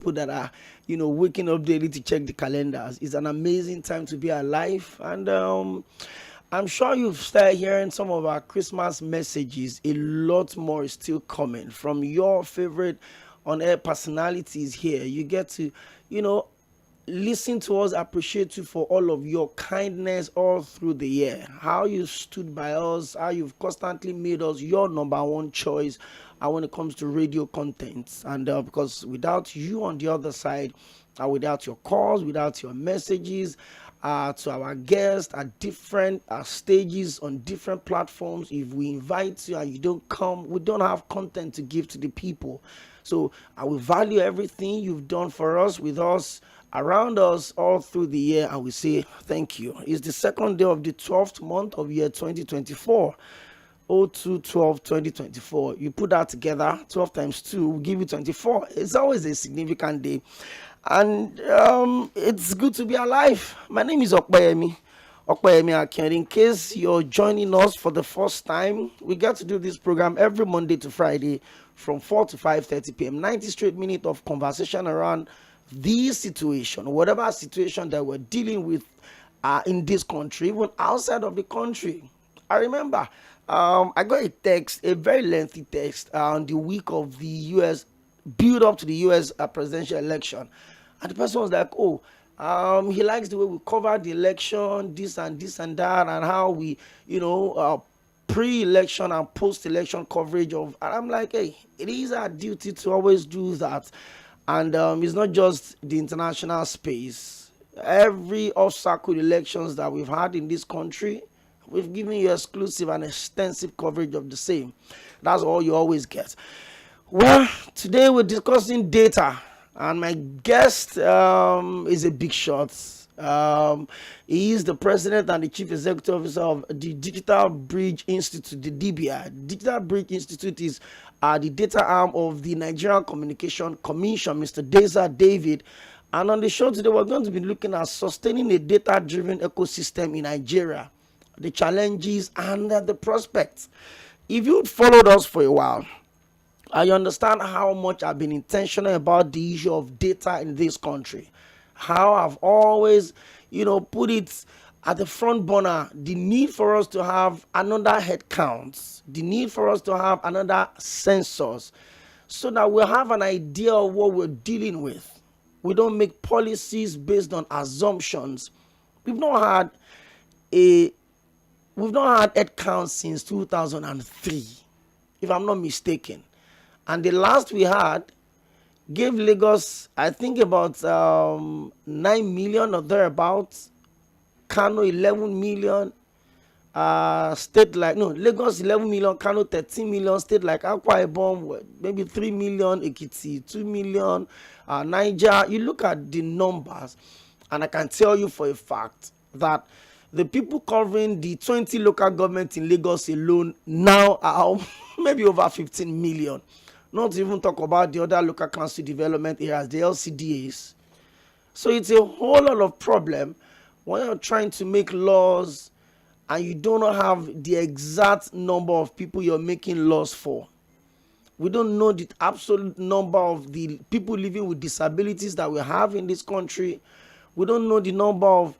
people that are, waking up daily to check the calendars. It's an amazing time to be alive. And I'm sure you've started hearing some of our Christmas messages. A lot more is still coming from your favorite on air personalities here. You get to, listen to us, appreciate you for all of your kindness all through the year. How you stood by us, how you've constantly made us your number one choice when it comes to radio content. And because without you on the other side, without your calls, without your messages, to our guests at different stages on different platforms, if we invite you and you don't come, we don't have content to give to the people. So I will value everything you've done for us, with us, around us all through the year, and we say thank you. It's the second day of the 12th month of year 2024. 02/12/2024. You put that together, 12 times 2 will give you 24. It's always a significant day, and it's good to be alive. My name is Jᴏɪᴜ Oᴘᴇɪ. In case you're joining us for the first time, we get to do this program every Monday to Friday from 4 to 5:30 p.m. 90 straight minutes of conversation around the situation, whatever situation that we're dealing with in this country, even outside of the country. I remember I got a text, a very lengthy text, on the week of the U.S. build up to the U.S. Presidential election, and the person was like, "Oh, he likes the way we cover the election, this and that, and how we, pre-election and post-election coverage of." And I'm like, "Hey, it is our duty to always do that." And it's not just the international space. Every off-cycle elections that we've had in this country, we've given you exclusive and extensive coverage of the same. That's all you always get. Well, today we're discussing data, and my guest is a big shot. He is the president and the chief executive officer of the Digital Bridge Institute, the DBI. Digital Bridge Institute is the data arm of the Nigerian Communication Commission, Mr. Deza David. And on the show today, we're going to be looking at sustaining a data-driven ecosystem in Nigeria, the challenges and the prospects. If you've followed us for a while, you understand how much I've been intentional about the issue of data in this country. How I've always, put it at the front burner, the need for us to have another head count, the need for us to have another census, so that we'll have an idea of what we're dealing with. We don't make policies based on assumptions. We've not had head count since 2003, if I'm not mistaken. And the last we had gave Lagos, I think, about 9 million or thereabouts. Kano 11 million. Lagos 11 million, Kano 13 million. State like Akwa Ibom, maybe 3 million. Ekiti 2 million. Niger. You look at the numbers, and I can tell you for a fact that the people covering the 20 local governments in Lagos alone now are maybe over 15 million. Not to even talk about the other local council development areas, the LCDAs. So it's a whole lot of problem when you're trying to make laws and you don't have the exact number of people you're making laws for. We don't know the absolute number of the people living with disabilities that we have in this country. We don't know the number of,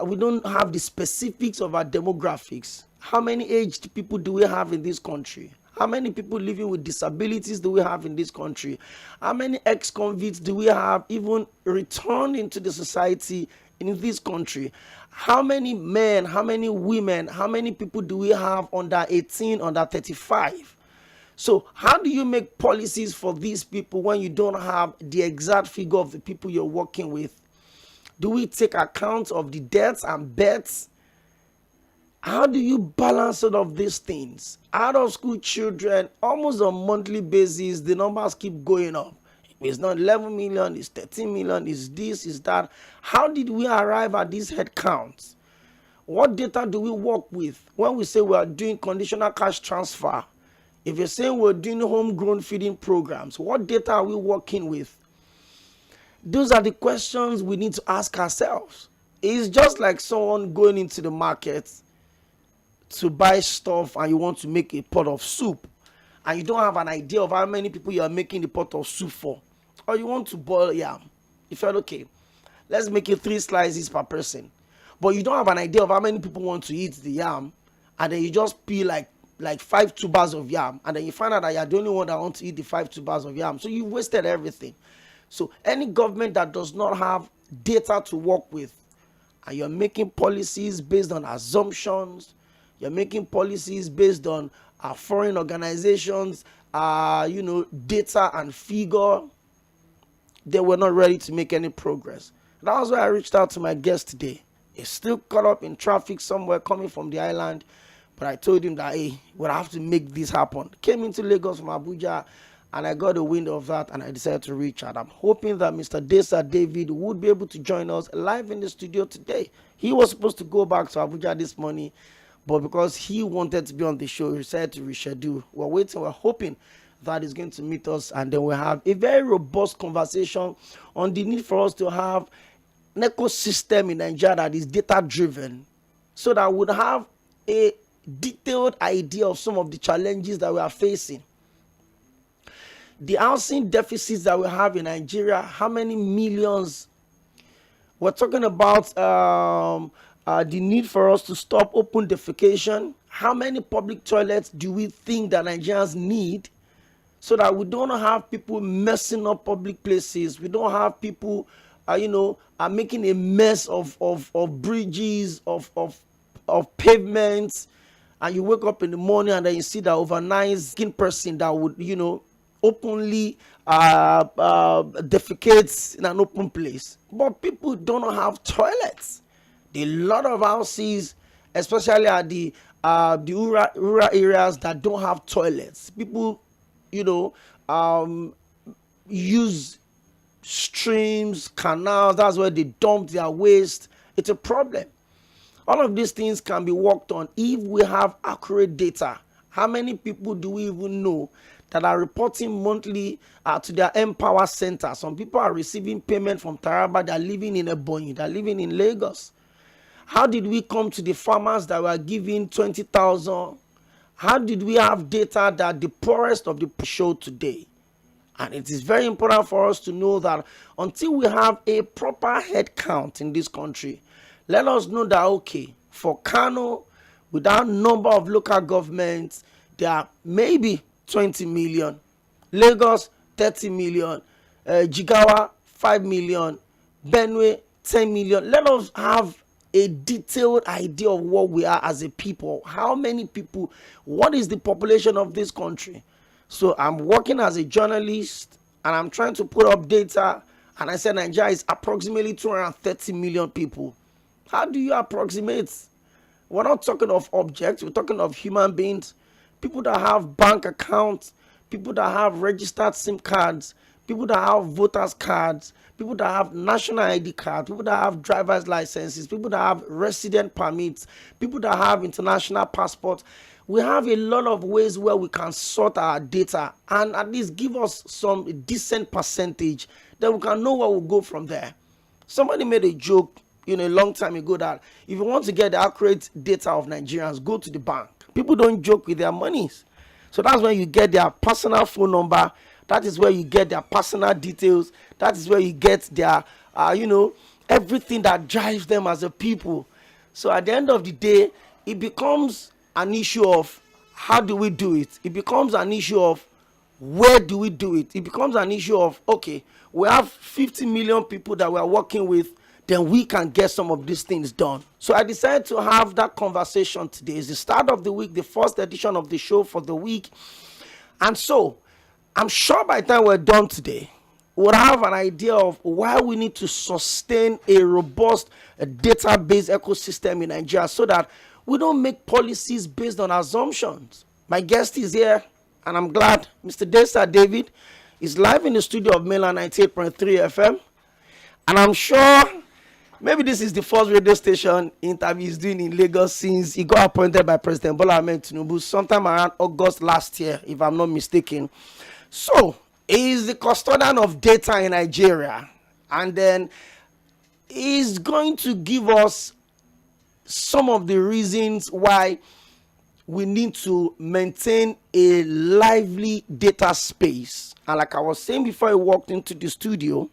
we don't have the specifics of our demographics. How many aged people do we have in this country? How many people living with disabilities do we have in this country? How many ex-convicts do we have even returned into the society in this country? How many men, how many women, how many people do we have under 18, under 35? So how do you make policies for these people when you don't have the exact figure of the people you're working with? Do we take account of the deaths and births? How do you balance all of these things? Out of school children, almost on a monthly basis, the numbers keep going up. It's not 11 million, it's 13 million, it's this, it's that. How did we arrive at these head counts? What data do we work with when we say we are doing conditional cash transfer? If you're saying we're doing homegrown feeding programs, what data are we working with? Those are the questions we need to ask ourselves. It's just like someone going into the market to buy stuff and you want to make a pot of soup and you don't have an idea of how many people you are making the pot of soup for. or you want to boil yam. You felt okay, let's make it 3 slices per person, but you don't have an idea of how many people want to eat the yam, and then you just peel like 5 tubers of yam, and then you find out that you're the only one that wants to eat the 5 tubers of yam, so you wasted everything. So any government that does not have data to work with, and you're making policies based on assumptions, you're making policies based on foreign organizations, data and figure, they were not ready to make any progress. That was why I reached out to my guest today. He's still caught up in traffic somewhere coming from the island, but I told him that, hey, we'll have to make this happen. Came into Lagos from Abuja, and I got a wind of that, and I decided to reach out. I'm hoping that Mr. Desa David would be able to join us live in the studio today. He was supposed to go back to Abuja this morning, but because he wanted to be on the show, he decided to reschedule. We're waiting, we're hoping that is going to meet us, and then we'll have a very robust conversation on the need for us to have an ecosystem in Nigeria that is data driven, so that we'll have a detailed idea of some of the challenges that we are facing. The housing deficits that we have in Nigeria, how many millions? We're talking about the need for us to stop open defecation. How many public toilets do we think that Nigerians need, so that we don't have people messing up public places? We don't have people, making a mess of bridges, of pavements, and you wake up in the morning and then you see that overnight skin person that would, openly defecates in an open place. But people don't have toilets. There are a lot of houses, especially at the rural areas, that don't have toilets. People, use streams, canals. That's where they dump their waste. It's a problem. All of these things can be worked on if we have accurate data. How many people do we even know that are reporting monthly to their Empower Center? Some people are receiving payment from Taraba. They're living in Ebonyi. They're living in Lagos. How did we come to the farmers that were giving 20,000? How did we have data that the poorest of the poor show today? And it is very important for us to know that until we have a proper head count in this country, let us know that, okay, for Kano, with that number of local governments, there are maybe 20 million. Lagos, 30 million. Jigawa, 5 million. Benue, 10 million. Let us have a detailed idea of what we are as a people. How many people? What is the population of this country? So I'm working as a journalist, and I'm trying to put up data, and I said Nigeria is approximately 230 million people. How do you approximate? We're not talking of objects, we're talking of human beings, people that have bank accounts, people that have registered SIM cards, people that have voters cards, people that have national ID cards, people that have driver's licenses, people that have resident permits, people that have international passports. We have a lot of ways where we can sort our data and at least give us some decent percentage, then we can know where we'll go from there. Somebody made a joke a long time ago that if you want to get the accurate data of Nigerians, go to the bank. People don't joke with their monies. So that's when you get their personal phone number. That is where you get their personal details. That is where you get their, everything that drives them as a people. So at the end of the day, it becomes an issue of how do we do it? It becomes an issue of where do we do it? It becomes an issue of, okay, we have 50 million people that we are working with, then we can get some of these things done. So I decided to have that conversation today. It's the start of the week, the first edition of the show for the week. And so I'm sure by the time we're done today, we'll have an idea of why we need to sustain a robust database ecosystem in Nigeria so that we don't make policies based on assumptions. My guest is here, and I'm glad Mr. Desa David is live in the studio of Mainland 98.3 FM. And I'm sure maybe this is the first radio station interview he's doing in Lagos since he got appointed by President Bola Ahmed Tinubu sometime around August last year, if I'm not mistaken. So he is the custodian of data in Nigeria, and then he's going to give us some of the reasons why we need to maintain a lively data space. And like I was saying before I walked into the studio,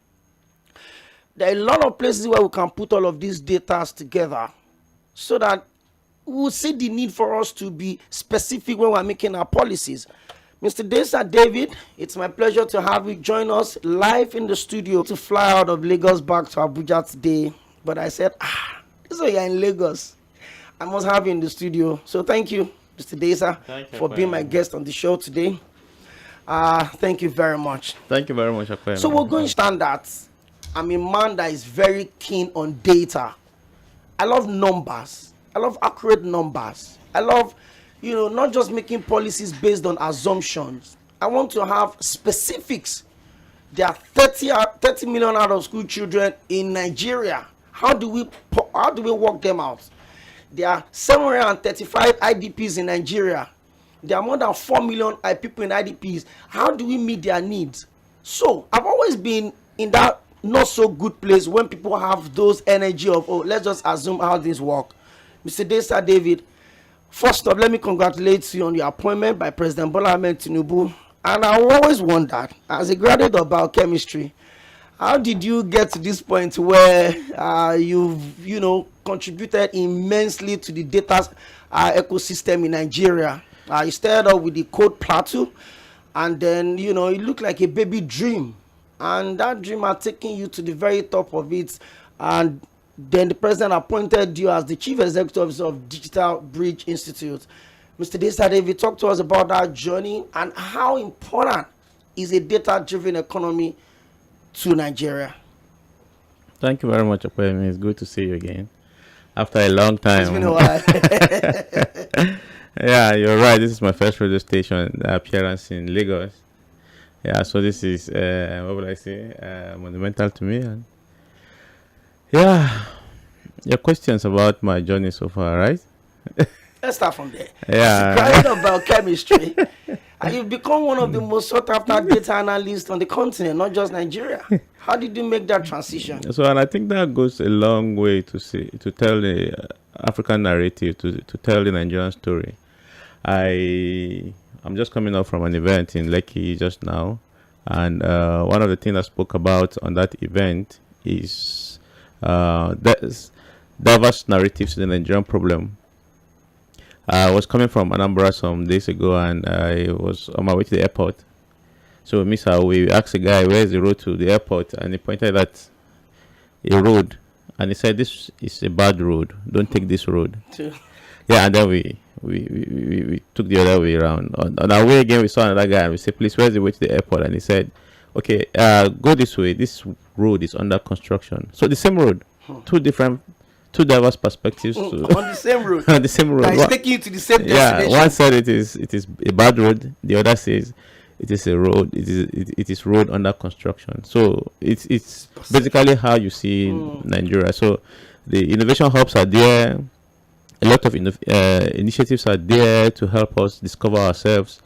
there are a lot of places where we can put all of these data together so that we'll see the need for us to be specific when we're making our policies. Mr. Desa David, it's my pleasure to have you join us live in the studio to fly out of Lagos back to Abuja today. But I said, so you're in Lagos, I must have you in the studio. So thank you, Mr. Desa, for being my guest on the show today. Thank you very much. Thank you very much. So we're going to stand that I'm a man that is very keen on data. I love numbers. I love accurate numbers. I love, not just making policies based on assumptions. I want to have specifics. There are 30 million out of school children in Nigeria. How do we work them out? There are 735 IDPs in Nigeria. There are more than 4 million people in IDPs. How do we meet their needs? So I've always been in that not so good place when people have those energy of, let's just assume how things work. Mr. Desa David, first off, let me congratulate you on your appointment by President Bola Ahmed Tinubu. And I always wondered, as a graduate of biochemistry, how did you get to this point where you've contributed immensely to the data ecosystem in Nigeria? You started off with the code plateau, and then it looked like a baby dream, and that dream had taken you to the very top of it. And then the president appointed you as the chief executive officer of Digital Bridge Institute. Mr. Desa David, talk to us about that journey and how important is a data-driven economy to Nigeria. Thank you very much, Okoyemi. It's good to see you again after a long time. It's been a while. Yeah, you're right. This is my first radio station appearance in Lagos. Yeah, so this is what would I say, monumental to me. And yeah, your questions about my journey so far, right? Let's start from there. Yeah. As a graduate of biochemistry, you've become one of the most sought after data analysts on the continent, not just Nigeria. How did you make that transition? So, and I think that goes a long way to tell the African narrative, to tell the Nigerian story. I'm just coming up from an event in Lekki just now, and one of the things I spoke about on that event is diverse narratives to the Nigerian problem. I was coming from Anambra some days ago, and I was on my way to the airport. So we asked the guy, where's the road to the airport? And he pointed at a road, and he said, this is a bad road, don't take this road. Yeah, and then we took the other way around. On our way again, we saw another guy, and we said, please, where's the way to the airport? And he said, okay, go this way, this road is under construction. So the same road, two diverse perspectives on the same road. On the same road. It's taking you to the same destination. Yeah, one said it is a bad road. The other says it is a road. It is road under construction. So it's basically how you see Nigeria. So the innovation hubs are there. A lot of initiatives are there to help us discover ourselves.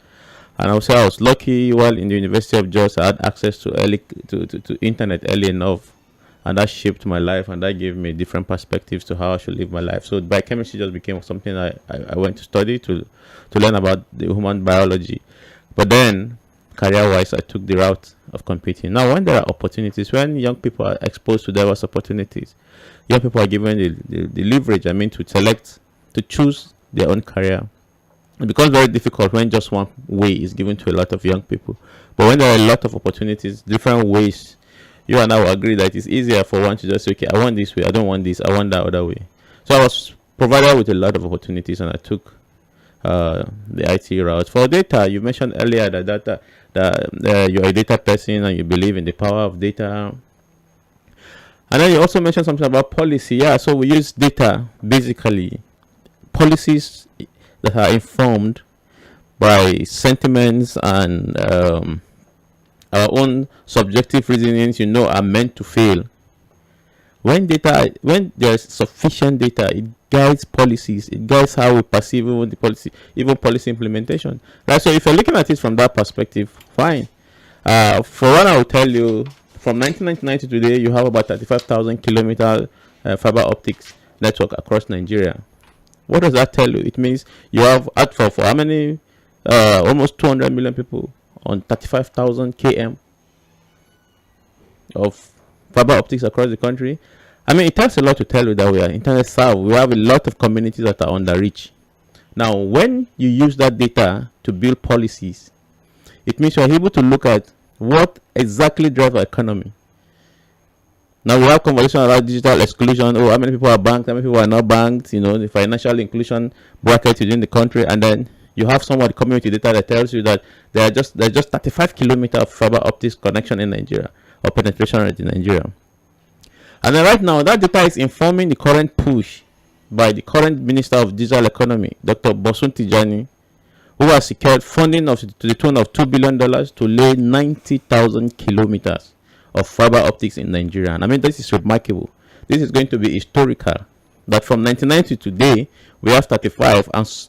And I would say I was lucky while in the University of Jos. I had access to internet early enough. And that shaped my life, and that gave me different perspectives to how I should live my life. So biochemistry just became something I went to study to learn about the human biology. But then, career-wise, I took the route of competing. Now, when there are opportunities, when young people are exposed to diverse opportunities, young people are given the leverage, to choose their own career. It becomes very difficult when just one way is given to a lot of young people. But when there are a lot of opportunities, different ways, you and I will agree that it's easier for one to just say, okay, I want this way, I don't want this, I want that other way. So I was provided with a lot of opportunities, and I took the IT route. For data, you mentioned earlier that you're a data person and you believe in the power of data. And then you also mentioned something about policy. Yeah, so we use data, basically, policies that are informed by sentiments and our own subjective reasonings, are meant to fail. When there's sufficient data, it guides policies, it guides how we perceive even policy implementation. Right. So if you're looking at it from that perspective, fine. For one, I will tell you, from 1999 to today, you have about 35,000 kilometer fiber optics network across Nigeria. What does that tell you? It means you have for how many almost 200 million people on 35,000 km of fiber optics across the country. I mean, it takes a lot to tell you that we are internet savvy. We have a lot of communities that are under reach. Now, when you use that data to build policies, it means you are able to look at what exactly drives our economy. Now we have conversation about digital exclusion. Oh, how many people are banked? How many people are not banked? You know, the financial inclusion bracket within the country, and then you have somewhat community data that tells you that there's just 35 kilometers of fiber optics connection in Nigeria, or penetration rate in Nigeria. And then right now, that data is informing the current push by the current Minister of Digital Economy, Dr. Bosun Tijani, who has secured funding to the tune of $2 billion to lay 90,000 kilometers of fiber optics in Nigeria. And I mean, this is remarkable. This is going to be historical. That from 1990 to today, we have 35, and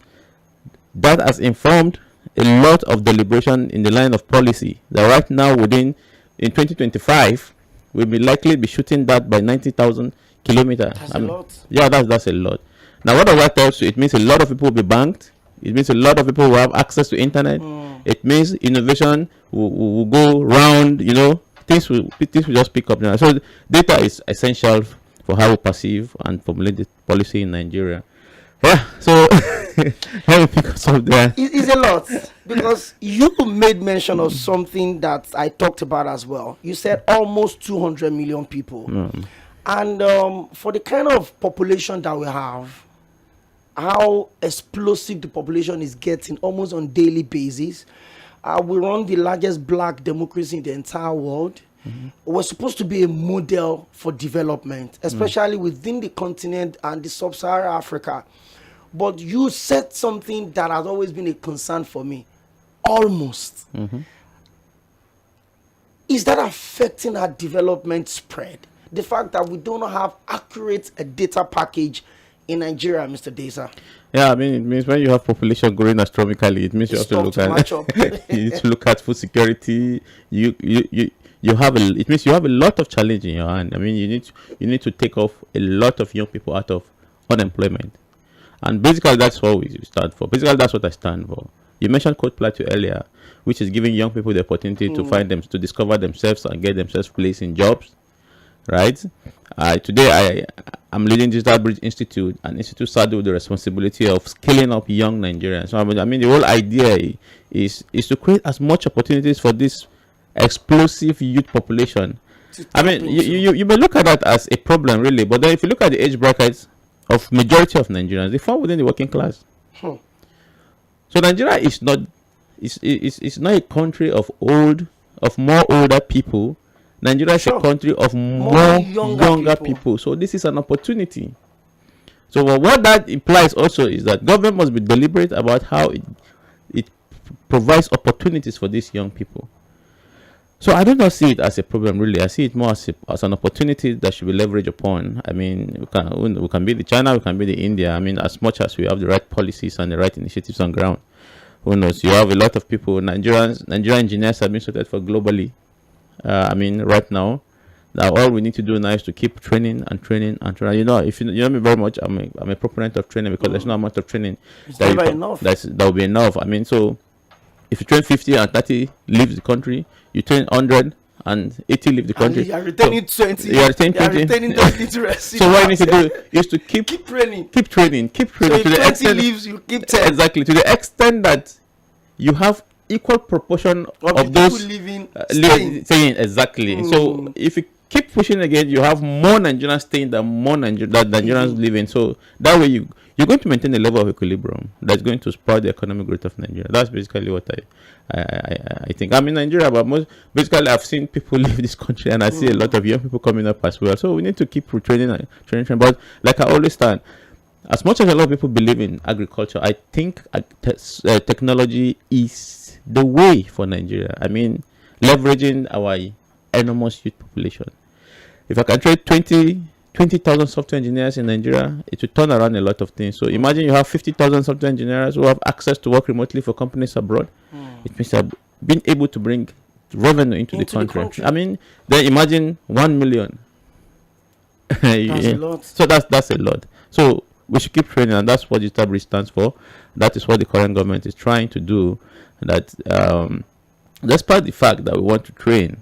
that has informed a lot of deliberation in the line of policy. That right now, in 2025, we'll be likely be shooting that by 90,000 kilometers. That's a lot. Yeah, that's a lot. Now, what does that tell you? It means a lot of people will be banked. It means a lot of people will have access to internet. It means innovation will go round, you know, things will just pick up now. So data is essential for how we perceive and formulate the policy in Nigeria. Yeah, so how we pick us up there? It's a lot, because you made mention of something that I talked about as well. You said almost 200 million people. And for the kind of population that we have, how explosive the population is getting almost on daily basis. We run the largest black democracy in the entire world. We're supposed to be a model for development, especially within the continent and the sub-Saharan Africa. But you said something that has always been a concern for me. Almost. Is that affecting our development spread? The fact that we don't have accurate data package in Nigeria, Mr. Deza. Yeah, I mean, it means when you have population growing astronomically, it means you have to look at you need to look at food security. It means you have a lot of challenge in your hand. I mean, you need to take off a lot of young people out of unemployment, and basically that's what we stand for. Basically, that's what I stand for. You mentioned Code Plateau earlier, which is giving young people the opportunity to discover themselves and get themselves placed in jobs. Right. Today I'm leading Digital Bridge Institute, an institute saddled with the responsibility of scaling up young Nigerians. So I mean the whole idea is to create as much opportunities for this explosive youth population. I mean, you may look at that as a problem, really, but then if you look at the age brackets of majority of Nigerians, they fall within the working class. So Nigeria is not a country of more older people. Nigeria is a country of more younger people. So this is an opportunity. So what that implies also is that government must be deliberate about how it provides opportunities for these young people. So I do not see it as a problem, really. I see it more as an opportunity that should be leveraged upon. I mean, we can be the China, we can be the India. I mean, as much as we have the right policies and the right initiatives on ground. Who knows? You have a lot of people, Nigerian engineers have been sorted for globally. I mean, right now all we need to do now is to keep training. You know, if you know me very much, I'm a proponent of training, because there's no amount of training that will be enough. I mean, so if you train 50 and 30 leaves the country, you train 100 and 80 leave the country. You are retaining 20. You are retaining 20. So what you need to do is to keep training. So if to the extent leaves, you keep 10. Exactly, to the extent that you have equal proportion of those living staying. Exactly. So if you keep pushing again, you have more Nigerians staying than Nigerians living. So that way you're going to maintain a level of equilibrium that's going to support the economic growth of Nigeria. That's basically what I think. I'm in Nigeria, but basically I've seen people leave this country, and I see a lot of young people coming up as well. So we need to keep training. But like I always stand, as much as a lot of people believe in agriculture, I think technology is the way for Nigeria. I mean, leveraging our enormous youth population. If I can train 20,000 software engineers in Nigeria, it will turn around a lot of things. So imagine you have 50,000 software engineers who have access to work remotely for companies abroad. It means that being able to bring revenue into the country. I mean, then imagine 1 million. That's a lot. So that's a lot. So we should keep training, and that's what Digital Bridge stands for. That is what the current government is trying to do. That despite the fact that we want to train,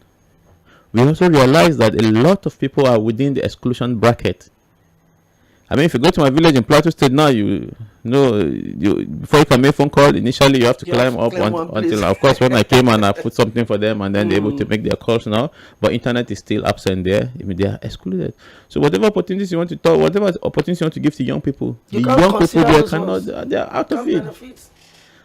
we also realize that a lot of people are within the exclusion bracket. I mean, if you go to my village in Plateau State now, before you can make a phone call, initially you have to climb up until, of course, when I came and I put something for them, and then they're able to make their calls now. But internet is still absent there. I mean, they are excluded. So whatever opportunities you want to talk, whatever opportunities you want to give to young people, the young people, they are out of it.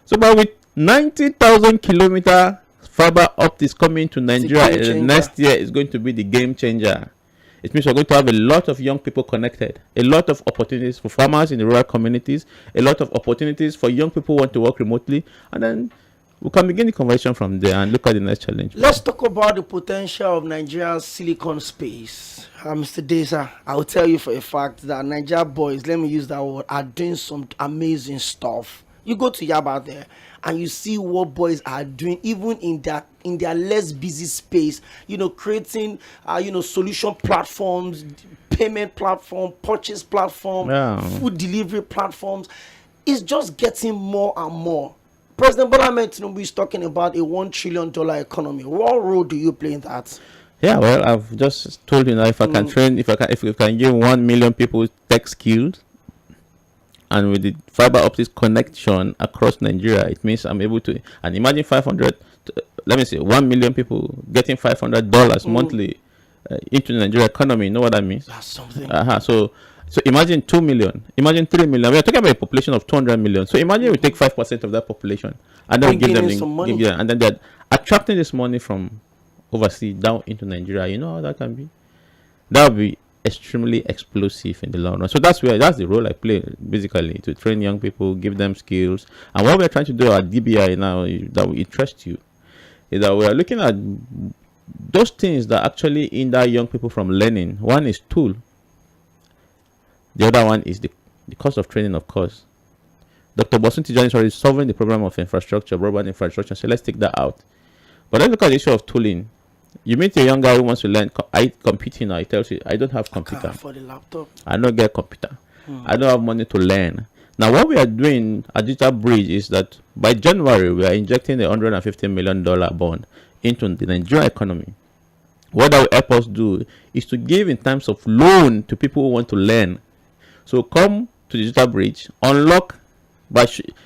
So, but with 90,000 kilometer fiber optics coming to Nigeria next year, is going to be the game changer. It means we're going to have a lot of young people connected, a lot of opportunities for farmers in the rural communities, a lot of opportunities for young people who want to work remotely, and then we can begin the conversation from there and look at the next challenge. Let's talk about the potential of Nigeria's silicon space. Mr. Deza, I will tell you for a fact that Nigeria boys, let me use that word, are doing some amazing stuff. You go to Yaba there and you see what boys are doing, even in their less busy space, creating solution platforms, payment platform, purchase platform, food delivery platforms. It's just getting more and more. President Bola Ahmed Tinubu is talking about a $1 trillion economy. What role do you play in that? Yeah, well, I've just told you now, if I can train, if we can give 1 million people tech skills, and with the fiber optics connection across Nigeria, it means I'm able to, and imagine 1 million people getting $500 monthly into the Nigeria economy. You know what that means? That's something. So imagine 2 million, imagine 3 million. We are talking about a population of 200 million. So imagine we take 5% of that population, and then we give them some money. And then they're attracting this money from overseas down into Nigeria. You know how that can be? That would be extremely explosive in the long run. So that's the role I play, basically, to train young people, give them skills. And what we're trying to do at DBI now that will interest you is that we are looking at those things that actually hinder young people from learning. One is tool. The other one is the cost of training, of course. Dr. Bosun Tijani is already solving the problem of infrastructure, broadband infrastructure. So let's take that out. But let's look at the issue of tooling. You meet a young guy who wants to learn computing now. He tells you, I don't have computer. For the laptop. I don't get computer. I don't have money to learn. Now, what we are doing at Digital Bridge is that by January, we are injecting a $150 million bond into the Nigerian economy. What that will help us do is to give in terms of loan to people who want to learn. So come to Digital Bridge, unlock,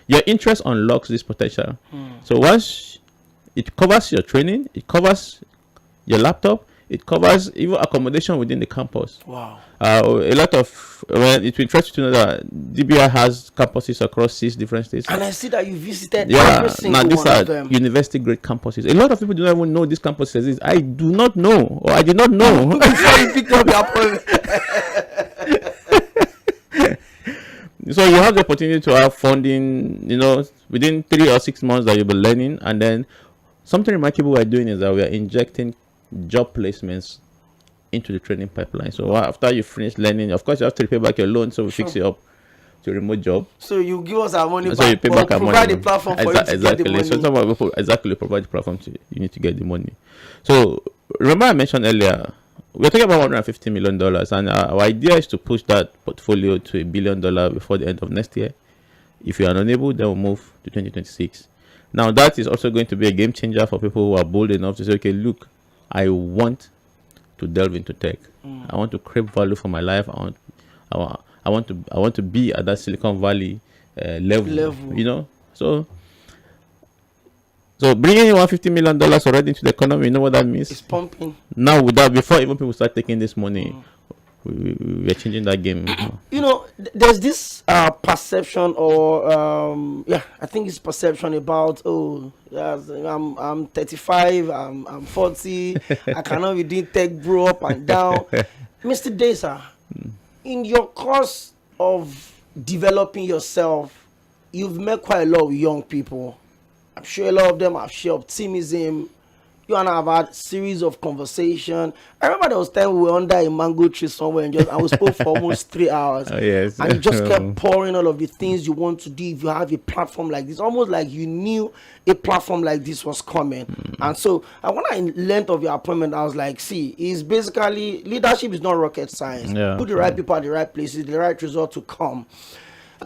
your interest unlocks this potential. So once it covers your training, it covers your laptop, it covers even accommodation within the campus. Wow. A lot of, it will interest you to know that DBI has campuses across 6 different states. And I see that you visited every single these one are of them. university grade campuses. A lot of people do not even know this campus exist. I do not know, or I did not know. Before you picked up your appointment. So you have the opportunity to have funding, within 3 or 6 months that you'll be learning. And then something remarkable we're doing is that we are injecting job placements into the training pipeline. So after you finish learning, of course you have to pay back your loan, so we fix you up to a remote job. So you give us our money back, so you pay back our money. Provide the platform for you to get the money. So exactly provide the platform you need to get the money. So remember I mentioned earlier, we're talking about $150 million, and our idea is to push that portfolio to $1 billion before the end of next year. If you are unable, then we'll move to 2026. Now that is also going to be a game changer for people who are bold enough to say, okay, look, I want to delve into tech. I want to create value for my life. I want to be at that Silicon Valley level. So bringing in $150 million already into the economy, you know what that means? It's pumping. Now, before even people start taking this money, we're changing that game. There's this perception, or I think it's perception about, I'm 35, I'm 40, I cannot be doing tech bro up and down. Mr. Deza, in your course of developing yourself, you've met quite a lot of young people. I'm sure a lot of them have shared optimism, You and I have had series of conversation. I remember there was time we were under a mango tree somewhere and I was spoke for almost 3 hours. Oh, yes. And you just kept pouring all of the things you want to do if you have a platform like this. Almost like you knew a platform like this was coming. And so when I learned of your appointment, I was like, see, it's basically leadership is not rocket science. Yeah. Put the right people at the right places, the right result to come.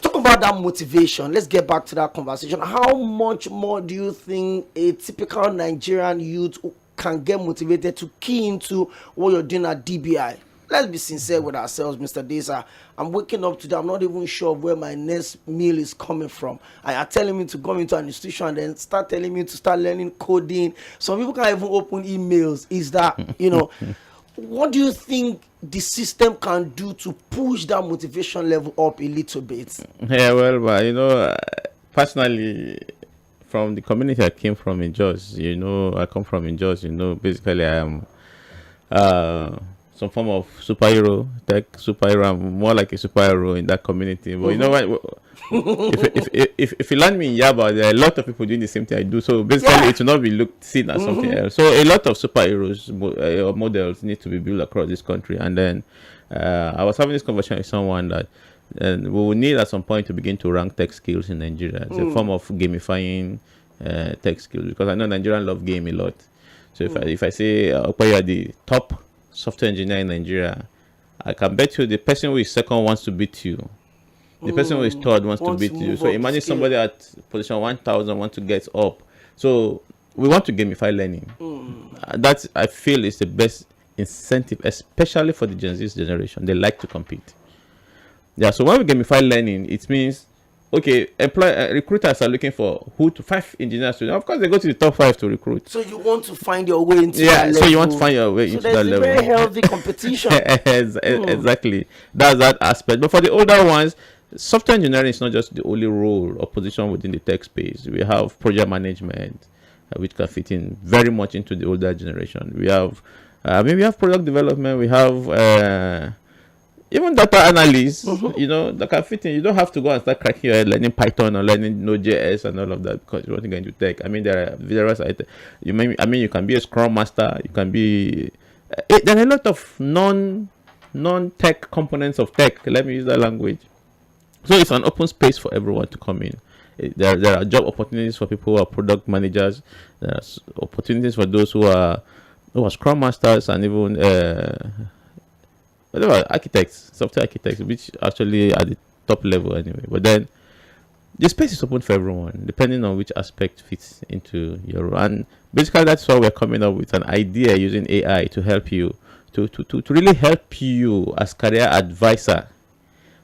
Talk about that motivation. Let's get back to that conversation. How much more do you think a typical Nigerian youth can get motivated to key into what you're doing at DBI? Let's be sincere with ourselves, Mr. Desa. I'm waking up today. I'm not even sure where my next meal is coming from. And you're telling me to go into an institution and then start telling me to start learning coding. Some people can't even open emails. Is that, what do you think the system can do to push that motivation level up a little bit? Yeah, well, but personally, from the community I came from in Jos, I come from in Jos, basically I am some form of superhero, tech superhero. I'm more like a superhero in that community. But you know what? If you land me in Yaba, there are a lot of people doing the same thing I do. So basically, it will not be seen as something else. So a lot of superheroes or models need to be built across this country. And then I was having this conversation with someone that we will need at some point to begin to rank tech skills in Nigeria. It's a form of gamifying tech skills, because I know Nigerians love game a lot. So if I say, okay, you are the top software engineer in Nigeria, I can bet you the person who is second wants to beat you. The person who is third wants to beat you. So imagine somebody at position 1000 wants to get up. So we want to gamify learning. That, I feel, is the best incentive, especially for the Gen Z generation. They like to compete. Yeah, so when we gamify learning, it means, okay, recruiters are looking for 5 engineers. Of course, they go to the top 5 to recruit. So you want to find your way into that level. So you want to find your way into that level. So there's a very healthy competition. Exactly. That's that aspect. But for the older ones, software engineering is not just the only role or position within the tech space. We have project management, which can fit in very much into the older generation. We have, we have product development. We have even data analysts, that can fit in. You don't have to go and start cracking your head learning Python or learning Node.js and all of that because you want to get into tech. I mean, there are various items. You can be a Scrum Master. You can be. There are a lot of non-tech components of tech. Let me use that language. So it's an open space for everyone to come in. There are job opportunities for people who are product managers. There are opportunities for those who are Scrum Masters and even architects, software architects, which actually at the top level anyway. But then the space is open for everyone, depending on which aspect fits into your role. And basically, that's why we're coming up with an idea using AI to help you, to really help you as career advisor.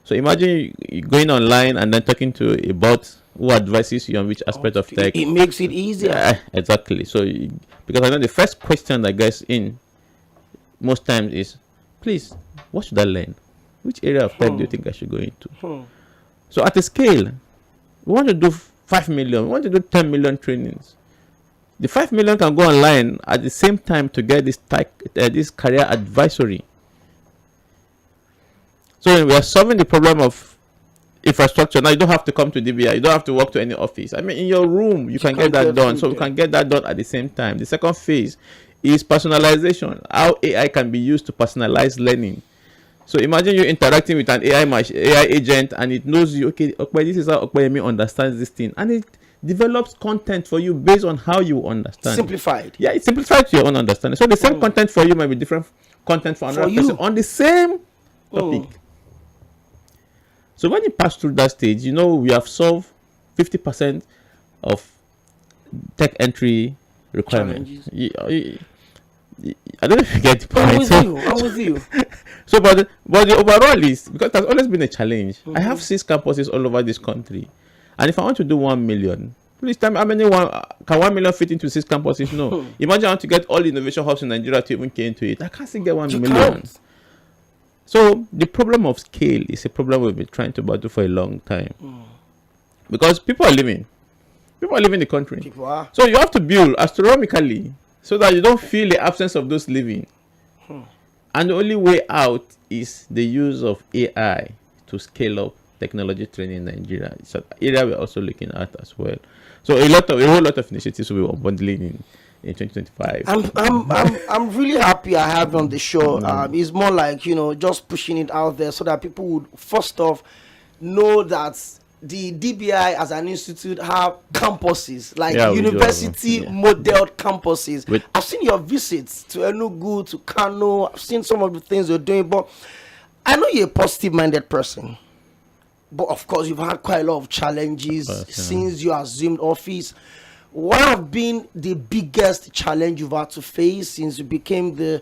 So imagine you going online and then talking to a bot who advises you on which aspect of tech. It makes it easier. Yeah, exactly. So because I know the first question that gets in most times is, please, what should I learn? Which area of tech do you think I should go into? So at a scale, we want to do 5 million, we want to do 10 million trainings. The 5 million can go online at the same time to get this career advisory. So we are solving the problem of infrastructure. Now you don't have to come to DBI. You don't have to walk to any office. I mean, in your room, you can get that done. So we can get that done at the same time. The second phase is personalization. How AI can be used to personalize learning. So imagine you interacting with an AI agent and it knows you, okay, this is how Okoyemi understands this thing. And it develops content for you based on how you understand. Simplified. Yeah, it's simplified to your own understanding. So the same content for you might be different content for another person on the same topic. So when you pass through that stage, we have solved 50% of tech entry requirements. I don't know if you get the point. I'm with you. So, but the overall is, because there's always been a challenge. I have 6 campuses all over this country. And if I want to do 1 million, please tell me how many can 1 million fit into 6 campuses? No. Imagine I want to get all the innovation hubs in Nigeria to even get into it. I can't still get 1 million. Can't. So the problem of scale is a problem we've been trying to battle for a long time. Because people are leaving the country. People are. So you have to build astronomically so that you don't feel the absence of those leaving. And the only way out is the use of AI to scale up technology training in Nigeria. It's an area we're also looking at as well. So a whole lot of initiatives will be bundling in 2025. I'm really happy I have you on the show. It's more like, just pushing it out there so that people would first off know that the DBI as an institute have campuses, like university modeled campuses. I've seen your visits to Enugu, to Kano. I've seen some of the things you're doing, but I know you're a positive minded person. But of course, you've had quite a lot of challenges since you assumed office. What have been the biggest challenge you've had to face since you became the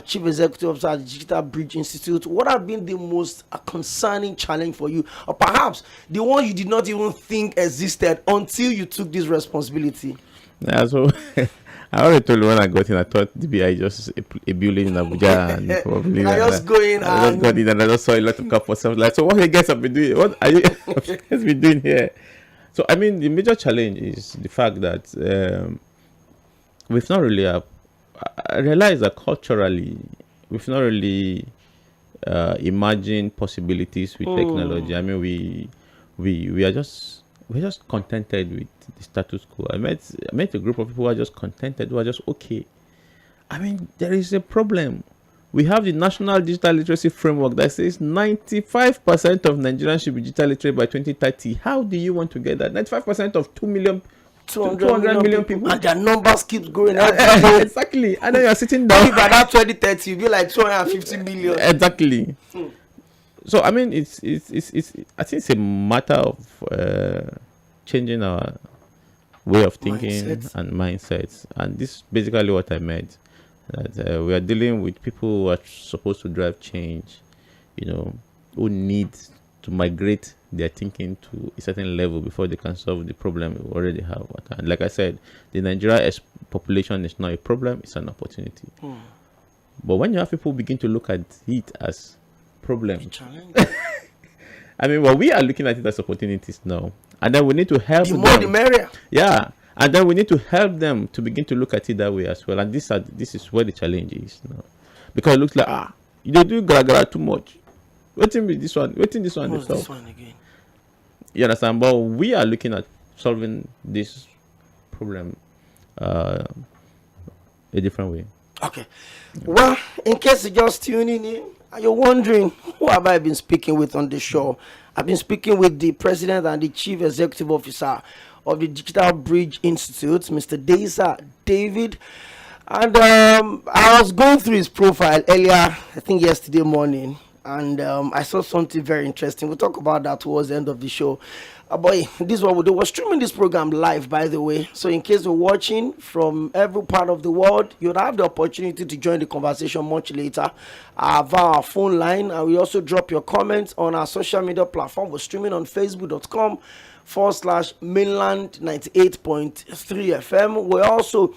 chief executive officer at the Digital Bridge Institute? What have been the most concerning challenge for you? Or perhaps the one you did not even think existed until you took this responsibility? Yeah, so I already told you when I got in, I thought DBI just a building in Abuja. And probably I just go in I just got in and I just saw a lot of campuses. Like, so what you guys have been doing? What are you guys been doing here? So, I mean, the major challenge is the fact that we've not really, I realize that culturally, we've not really imagined possibilities with technology. I mean, we're just contented with the status quo. I met a group of people who are just contented, who are just okay. I mean, there is a problem. We have the National Digital Literacy Framework that says 95% of Nigerians should be digital literate by 2030. How do you want to get that? 95% of 200 million people. And their numbers keep growing. Exactly. And then you're sitting down. By that 2030, you'll be like 250 million. Exactly. So, I mean, it's I think it's a matter of changing our way of thinking and mindsets. And this is basically what I meant. That we are dealing with people who are supposed to drive change, who need to migrate their thinking to a certain level before they can solve the problem we already have. And like I said, the Nigeria population is not a problem, it's an opportunity. But when you have people begin to look at it as problems, I mean, we are looking at it as opportunities now. And then we need to help them. The more the merrier. Yeah. And then we need to help them to begin to look at it that way as well. And this is where the challenge is now. Because it looks like, you do gara too much. Waiting with this one. Waiting this one. This one again. You understand? But we are looking at solving this problem a different way. Okay. Well, in case you're just tuning in, and you're wondering, who have I been speaking with on this show? I've been speaking with the president and the chief executive officer of the Digital Bridge Institute, Mr. Desa David. And I was going through his profile earlier, I think yesterday morning, and I saw something very interesting. We'll talk about that towards the end of the show. But this is what we do. We're streaming this program live, by the way. So in case you're watching from every part of the world, you'll have the opportunity to join the conversation much later via our phone line. And we also drop your comments on our social media platform. We're streaming on facebook.com/mainland 98.3 FM. We're also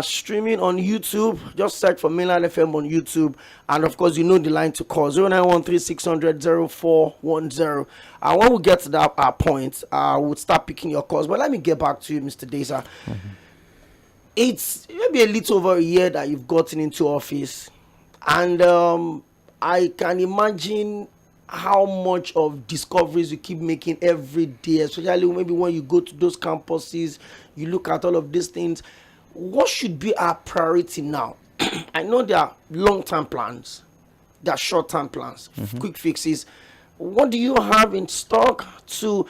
streaming on YouTube. Just search for Mainland FM on YouTube. And of course, you know the line to call 0913-600-0410. And when we get to that point, we'll start picking your calls. But let me get back to you, Mr. Desa. It's maybe a little over a year that you've gotten into office. And I can imagine how much of discoveries you keep making every day, especially maybe when you go to those campuses, you look at all of these things. What should be our priority now? I know there are long-term plans, there are short-term plans, quick fixes. What do you have in stock to,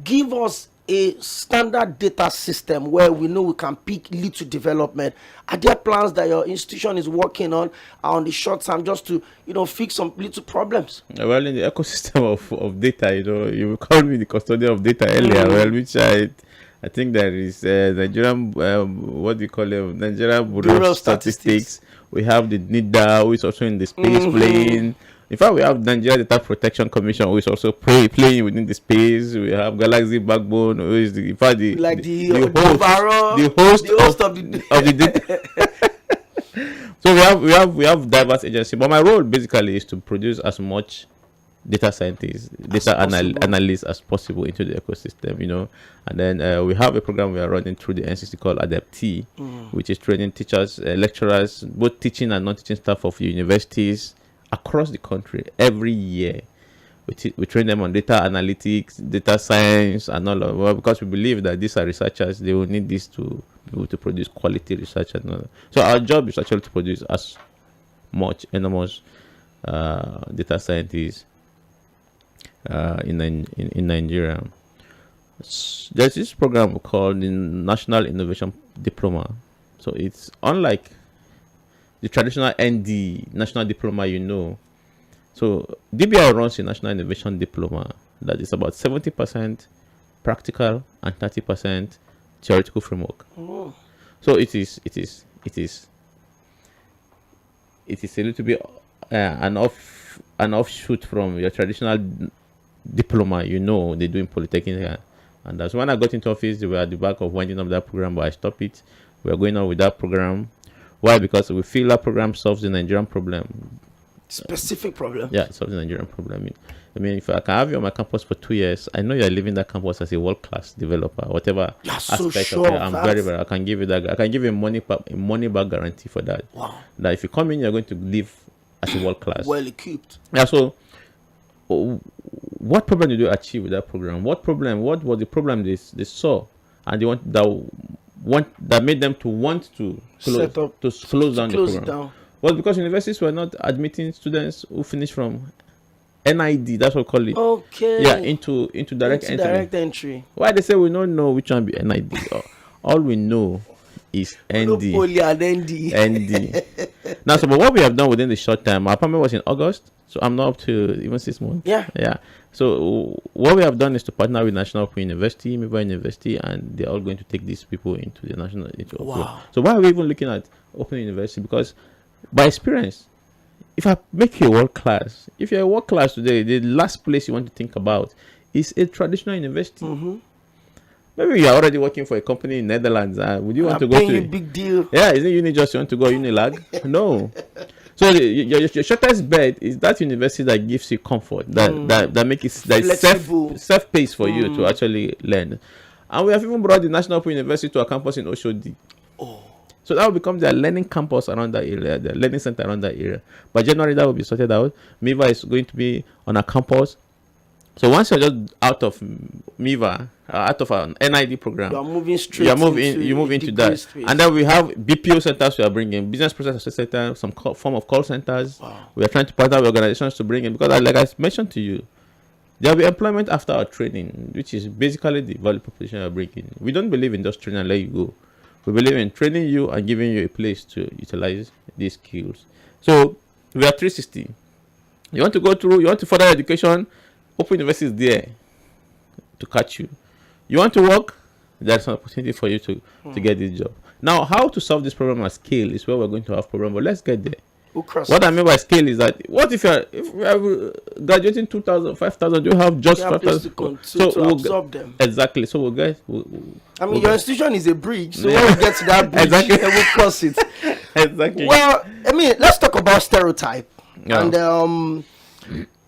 give us a standard data system where we know we can pick little development? Are there plans that your institution is working on the short term just to fix some little problems? Well, in the ecosystem of data, you called me the custodian of data earlier. Well, which I think there is Nigerian Nigerian Bureau of Statistics. We have the NIDA, who is also in the space playing. In fact, we have Nigeria Data Protection Commission, who is also playing within the space. We have Galaxy Backbone, who is the host of the data. So we have diverse agencies. But my role basically is to produce as much data scientists, data analysts as possible into the ecosystem, And then we have a program we are running through the NCC called Adaptee, which is training teachers, lecturers, both teaching and non-teaching staff of universities across the country every year. We train them on data analytics, data science, and all of that, because we believe that these are researchers. They will need this to able to produce quality research and all that. So our job is actually to produce as much enormous data scientists in Nigeria. There's this program called the National Innovation Diploma. So it's unlike the traditional ND, National Diploma, So DBI runs a National Innovation Diploma that is about 70% practical and 30% theoretical framework. Oh. So it is a little bit an offshoot from your traditional diploma, they do in Polytechnic here. And that's when I got into office, they were at the back of winding up that program, but I stopped it. We are going on with that program. Why? Because we feel that program solves the Nigerian problem. Specific problem. Yeah, it solves the Nigerian problem. I mean, if I can have you on my campus for 2 years, I know you're leaving that campus as a world-class developer, whatever aspect of it. I'm very. I can give you that. I can give you a money back guarantee for that. Wow. That if you come in, you're going to live as a world-class. Well equipped. Yeah. So, what problem did you achieve with that program? What was the problem they saw, and they that made them to want to close down the program? Well, because universities were not admitting students who finished from NID, that's what we call it. Okay. Yeah, into direct entry. Why they say we don't know which one be NID? All we know is ND. ND. Now, so but what we have done within the short time, our appointment was in August, so I'm not up to even 6 months. Yeah. So what we have done is to partner with National Open University, Miva University, and they're all going to take these people into the national. Wow. So why are we even looking at Open University? Because by experience, if I make you world class, if you're a world class today, the last place you want to think about is a traditional university. Mm-hmm. Maybe you're already working for a company in Netherlands. Would you want to go to a big deal? Yeah, is it Unijust you want to go Unilag? No. So your shortest bet is that university that gives you comfort, that makes it that self-paced for you to actually learn. And we have even brought the National Open University to a campus in Oshodi. Oh. So that will become their learning campus around that area, their learning center around that area. By January, that will be sorted out. MIVA is going to be on a campus. So once you're just out of MIVA, out of an NID program, you're moving straight. You move into that, space. And then we have BPO centers. We are bringing business process center, some form of call centers. Wow. We are trying to partner with organizations to bring in, because like I mentioned to you, there will be employment after our training, which is basically the value proposition we are bringing. We don't believe in just training and let you go. We believe in training you and giving you a place to utilize these skills. So we are 360. You want to go through, you want to further education, Open University is there to catch you. You want to work, there's an opportunity for you to get this job. Now, how to solve this problem at scale is where we're going to have problem, but let's get there. What I mean by scale is that, what if you are graduating 2,000, 5,000, you have just 5,000 to absorb them. Exactly. So your institution is a bridge, so when we get to that bridge, exactly. We'll cross it. Exactly. Well, let's talk about stereotype. Yeah.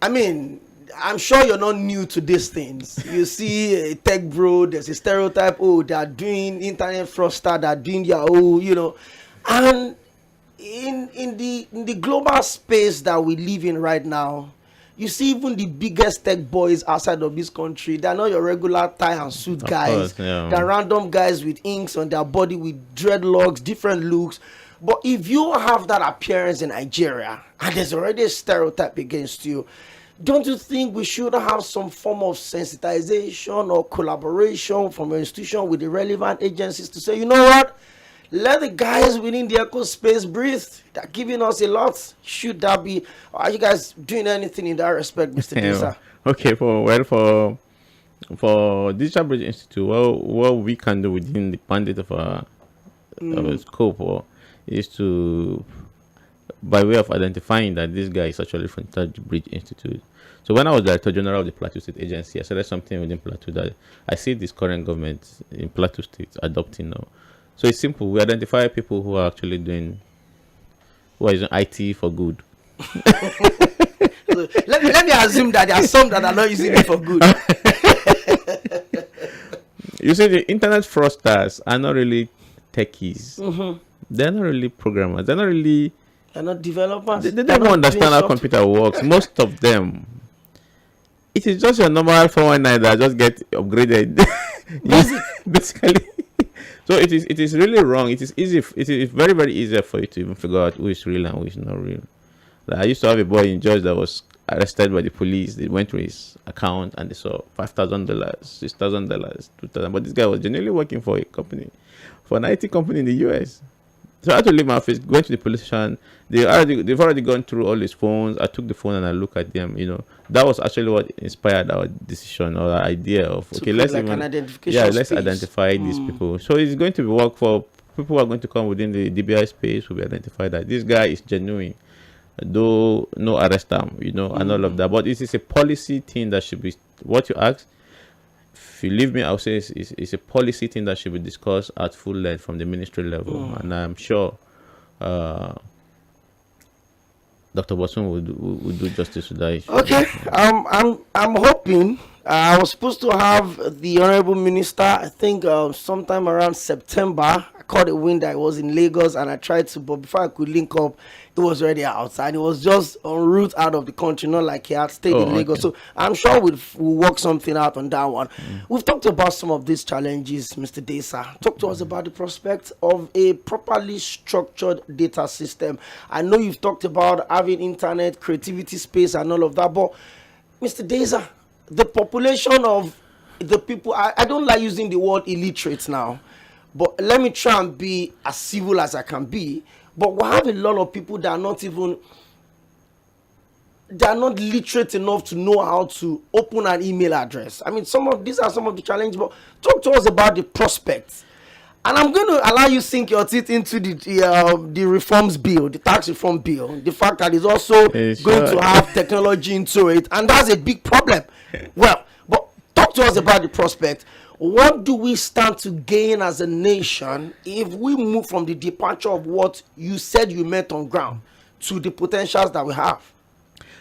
And I'm sure you're not new to these things. You see a tech bro, there's a stereotype, they are doing internet fraudster, they're doing Yahoo, and in the global space that we live in right now, you see even the biggest tech boys outside of this country, they're not your regular tie and suit guys. They're random guys with inks on their body, with dreadlocks, different looks. But if you have that appearance in Nigeria and there's already a stereotype against you, don't you think we should have some form of sensitization or collaboration from your institution with the relevant agencies to say, you know what? Let the guys within the eco space breathe. They're giving us a lot. Should that be? Are you guys doing anything in that respect, Mr. Disa? Okay, for Digital Bridge Institute, what we can do within the mandate of our scope is to, by way of identifying that this guy is actually from Digital Bridge Institute. So when I was Director General of the Plateau State Agency, I started something within Plateau that I see this current government in Plateau State adopting now. So it's simple. We identify people who are actually who are using IT for good. let me assume that there are some that are not using it for good. You see, the internet fraudsters are not really techies. Mm-hmm. They're not really programmers. They're not developers. They don't understand how computer works. Most of them. It is just your normal 419 that just get upgraded. Basically. So it is really wrong. It is easy. It is very, very easy for you to even figure out who is real and who is not real. Like, I used to have a boy in Georgia that was arrested by the police. They went to his account and they saw $5,000, $6,000, $2,000. But this guy was genuinely working for a company, for an IT company in the US. So I had to leave my office, went to the police station. They've already gone through all his phones. I took the phone and I looked at them. That was actually what inspired our decision or our idea of let's identify these people. So it's going to be work for people who are going to come within the DBI space. Will be identified that this guy is genuine, though no arrest him, and all of that. But it is a policy thing that should be what you ask. If you leave me, I'll say it's a policy thing that should be discussed at full length from the ministry level, and I'm sure Dr. Bosun will do justice to that issue. Okay, I'm hoping. I was supposed to have the Honorable Minister, I think sometime around September. I caught a wind that I was in Lagos and I tried to, but before I could link up, it was already outside. It was just en route out of the country, not like he had stayed in Lagos. Okay. So I'm sure we'll work something out on that one. We've talked about some of these challenges, Mr. Desa. Talk to us about the prospect of a properly structured data system. I know you've talked about having internet, creativity space and all of that, but Mr. Desa, the population of the people, I don't like using the word illiterate now, but let me try and be as civil as I can be. But we have a lot of people that are not literate enough to know how to open an email address. I mean, these are some of the challenges, but talk to us about the prospects. And I'm going to allow you sink your teeth into the reforms bill, the tax reform bill, the fact that it's also going to have technology into it, and that's a big problem. Well, but talk to us about the prospect. What do we stand to gain as a nation if we move from the departure of what you said you met on ground to the potentials that we have?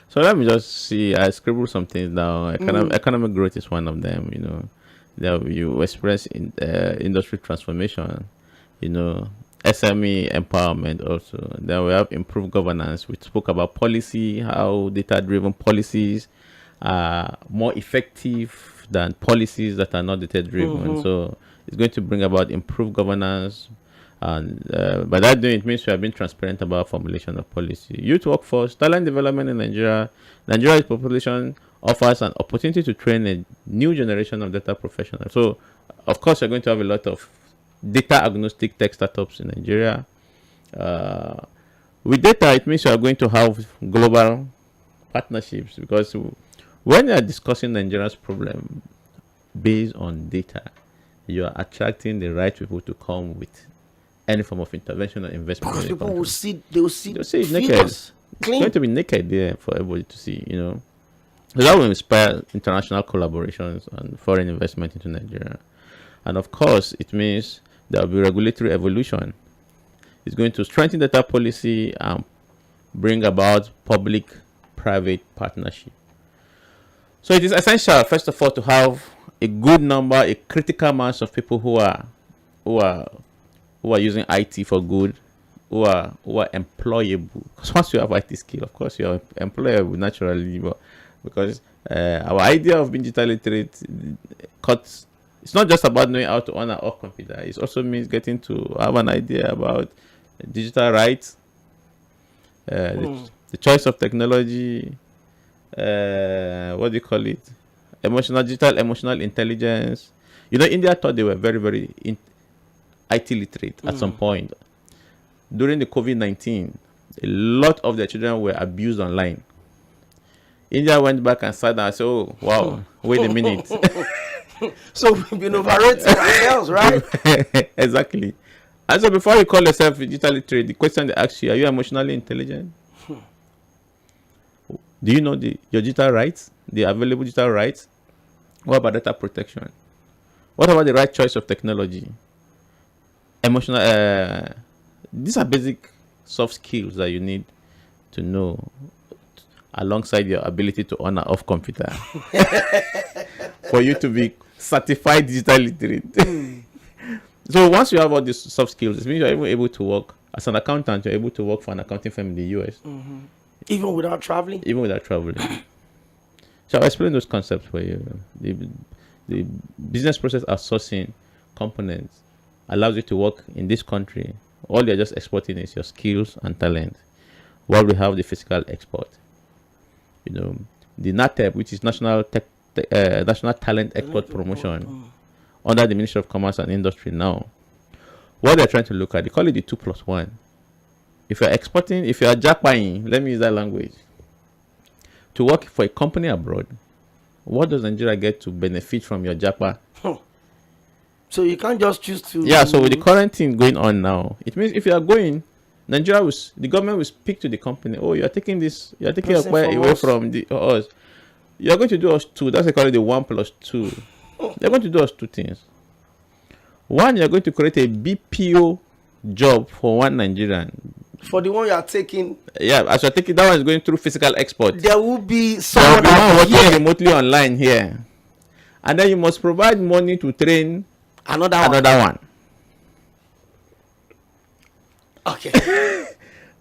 So let me just see. I scribbled some things down. Economic growth is one of them. That you express in industry transformation, SME empowerment also. Then we have improved governance. We spoke about policy, how data-driven policies are more effective than policies that are not data-driven. So it's going to bring about improved governance. And by that doing, it means we have been transparent about formulation of policy. Youth workforce, talent development in Nigeria. Nigeria's population offers an opportunity to train a new generation of data professionals. So, of course, you're going to have a lot of data agnostic tech startups in Nigeria. With data, it means you are going to have global partnerships, because when you are discussing Nigeria's problem based on data, you are attracting the right people to come with any form of intervention or investment. Because people will see it naked. It's going to be naked there for everybody to see, So that will inspire international collaborations and foreign investment into Nigeria. And of course, it means there will be regulatory evolution. It's going to strengthen data policy and bring about public-private partnership. So it is essential, first of all, to have a good number, a critical mass of people who are using IT for good, who are employable. Because once you have IT skill, of course, you are employable naturally. Because our idea of being digital literate it's not just about knowing how to on and off computer. It also means getting to have an idea about digital rights, the choice of technology, what do you call it? Digital emotional intelligence. India thought they were very, very IT literate at some point. During the COVID-19, a lot of their children were abused online. India went back and sat down and said, oh, wow, wait a minute. So we've been overrating ourselves, right? Exactly. And so before you call yourself digital literate, the question they ask you, are you emotionally intelligent? Do you know your digital rights, the available digital rights? What about data protection? What about the right choice of technology? Emotional. These are basic soft skills that you need to know alongside your ability to on and off computer for you to be certified digital literate. So once you have all these soft skills, it means you're even able to work as an accountant. You're able to work for an accounting firm in the US. Even without traveling? Even without traveling. So I'll explain those concepts for you. The business process outsourcing components allows you to work in this country. All you're just exporting is your skills and talent. While we have the physical export, the NATEP, which is National Talent Export Promotion, under the Ministry of Commerce and Industry now. What they're trying to look at, they call it the 2+1. If you're exporting, if you're japa, let me use that language, to work for a company abroad, what does Nigeria get to benefit from your japa? So you can't just choose to. Yeah, so with the current thing going on now, it means if you are going, the government will speak to the company. Oh, you are taking away from us. You are going to do us two. That's called the 1+2. They're going to do us two things. One, you're going to create a BPO job for one Nigerian. For the one you are taking. Yeah, as you're taking, that one is going through physical export. There will be someone working remotely online here. And then you must provide money to train another one. Okay.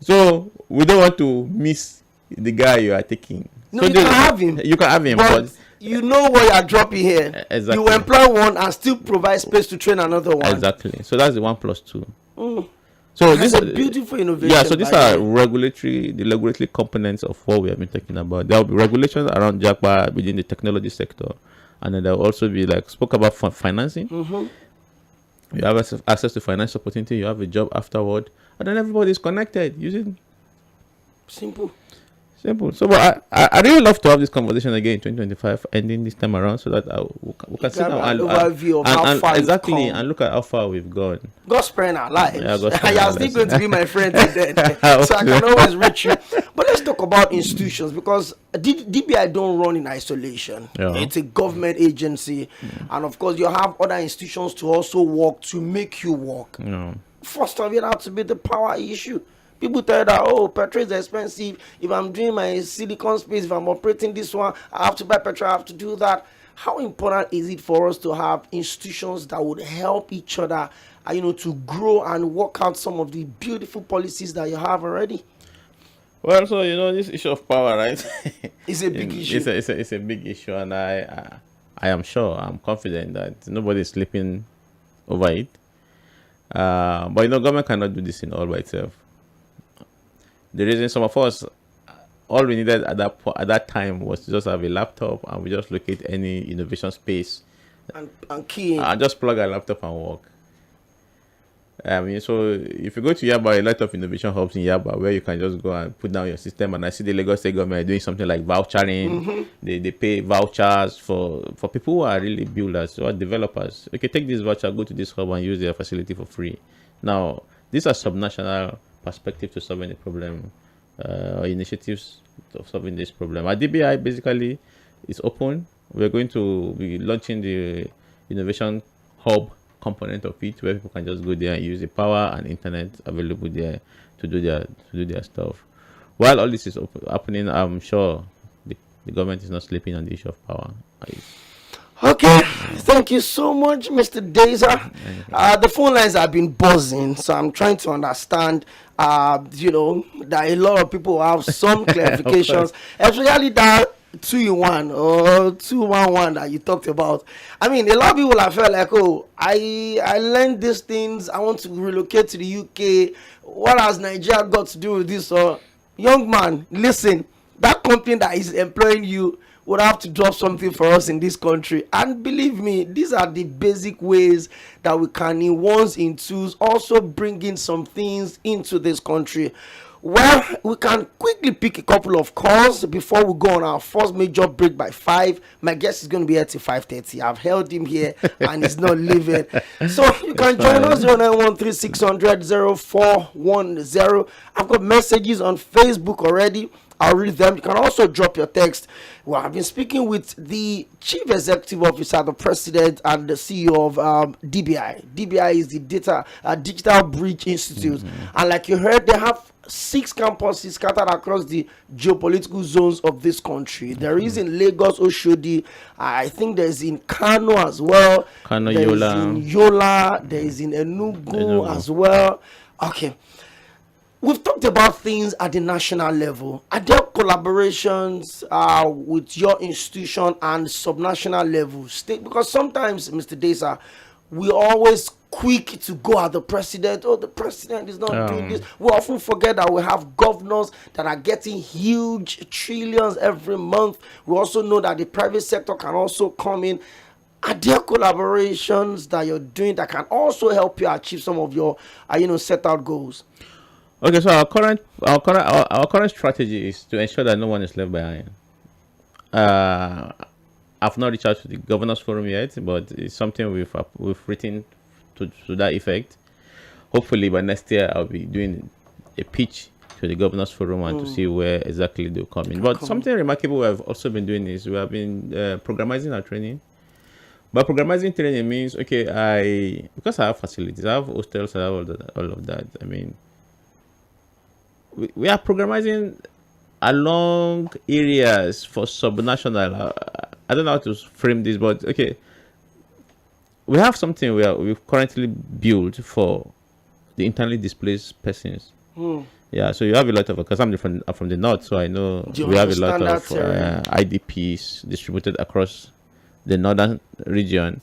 So we don't want to miss the guy you are taking. No, so you can have him. You can have him, but you know what you are dropping here. Exactly. You employ one and still provide space to train another one. Exactly. So that's the 1+2. So this is a beautiful innovation. Yeah. So these are the regulatory components of what we have been talking about. There will be regulations around JAPA within the technology sector, and then there will also be spoke about financing. You have access to financial opportunity. You have a job afterward, and then everybody is connected using simple. So, but I really love to have this conversation again in 2025, ending this time around, so that we can sit down and overview of how far exactly and look at how far we've gone. God's sparing our lives. Yeah, you're still going to be my friend then, so I can always reach you. But let's talk about institutions, because DBI don't run in isolation. Yeah. It's a government agency, and of course you have other institutions to also work to make you work. Yeah. First of it has to be the power issue. People tell you that, oh, petrol is expensive. If I'm doing my silicon space, if I'm operating this one, I have to buy petrol, I have to do that. How important is it for us to have institutions that would help each other, to grow and work out some of the beautiful policies that you have already? Well, so, this issue of power, right? It's a big issue. It's a big issue, and I am sure, I'm confident that nobody is sleeping over it. But, government cannot do this in all by itself. The reason some of us, all we needed at that time was to just have a laptop, and we just locate any innovation space and key in. And just plug a laptop and work. So if you go to Yaba, a lot of innovation hubs in Yaba where you can just go and put down your system. And I see the Lagos State government doing something like vouchering. They pay vouchers for people who are really builders or developers. Okay, take this voucher, go to this hub and use their facility for free. Now, these are subnational perspective to solving the problem, or initiatives of solving this problem. At DBI, basically, is open. We're going to be launching the innovation hub component of it, where people can just go there and use the power and internet available there to do their stuff. While all this is happening, I'm sure the government is not sleeping on the issue of power. Okay, thank you so much, Mr. Deza. The phone lines have been buzzing, so I'm trying to understand, that a lot of people have some clarifications, especially that 2-in-1 or 2-1-1 that you talked about. I mean, a lot of people have felt like, oh, I learned these things, I want to relocate to the UK. What has Nigeria got to do with this? Or, young man, listen, that company that is employing you would have to drop something for us in this country. And believe me, these are the basic ways that we can, in ones, in twos, also bring in some things into this country. Well, we can quickly pick a couple of calls before we go on our first major break by 5. My guest is going to be here till 5:30. I've held him here and he's not leaving. So you can join us 0913-600-0410. I've got messages on Facebook already. I'll read them. You can also drop your text. Well, I've been speaking with the Chief Executive Officer, the President, and the CEO of DBI. DBI is the Digital Bridge Institute. And like you heard, they have 6 campuses scattered across the geopolitical zones of this country. There is in Lagos, Oshodi. I think there's in Kano as well. Kano, there Yola. is in Yola. There is in Enugu as well. Okay. We've talked about things at the national level. Are there collaborations with your institution and subnational level? Because sometimes, Mr. Deza, we always quick to go at the president. Oh, the president is not doing this. We often forget that we have governors that are getting huge trillions every month. We also know that the private sector can also come in. Are there collaborations that you're doing that can also help you achieve some of your set out goals? Okay, so our current strategy is to ensure that no one is left behind. I've not reached out to the governors forum yet, but it's something we've written to that effect. Hopefully by next year I'll be doing a pitch to the governors forum and to see where exactly they'll come in. But something remarkable we have also been doing is we have been programming our training. But programming training means, okay, because I have facilities, I have hostels, I have all of that. I mean, we are programming along areas for subnational. I don't know how to frame this, but okay, we have something we've currently built for the internally displaced persons. Yeah, so you have a lot of, because I'm from the north, so I know we have a lot of IDPs distributed across the northern region.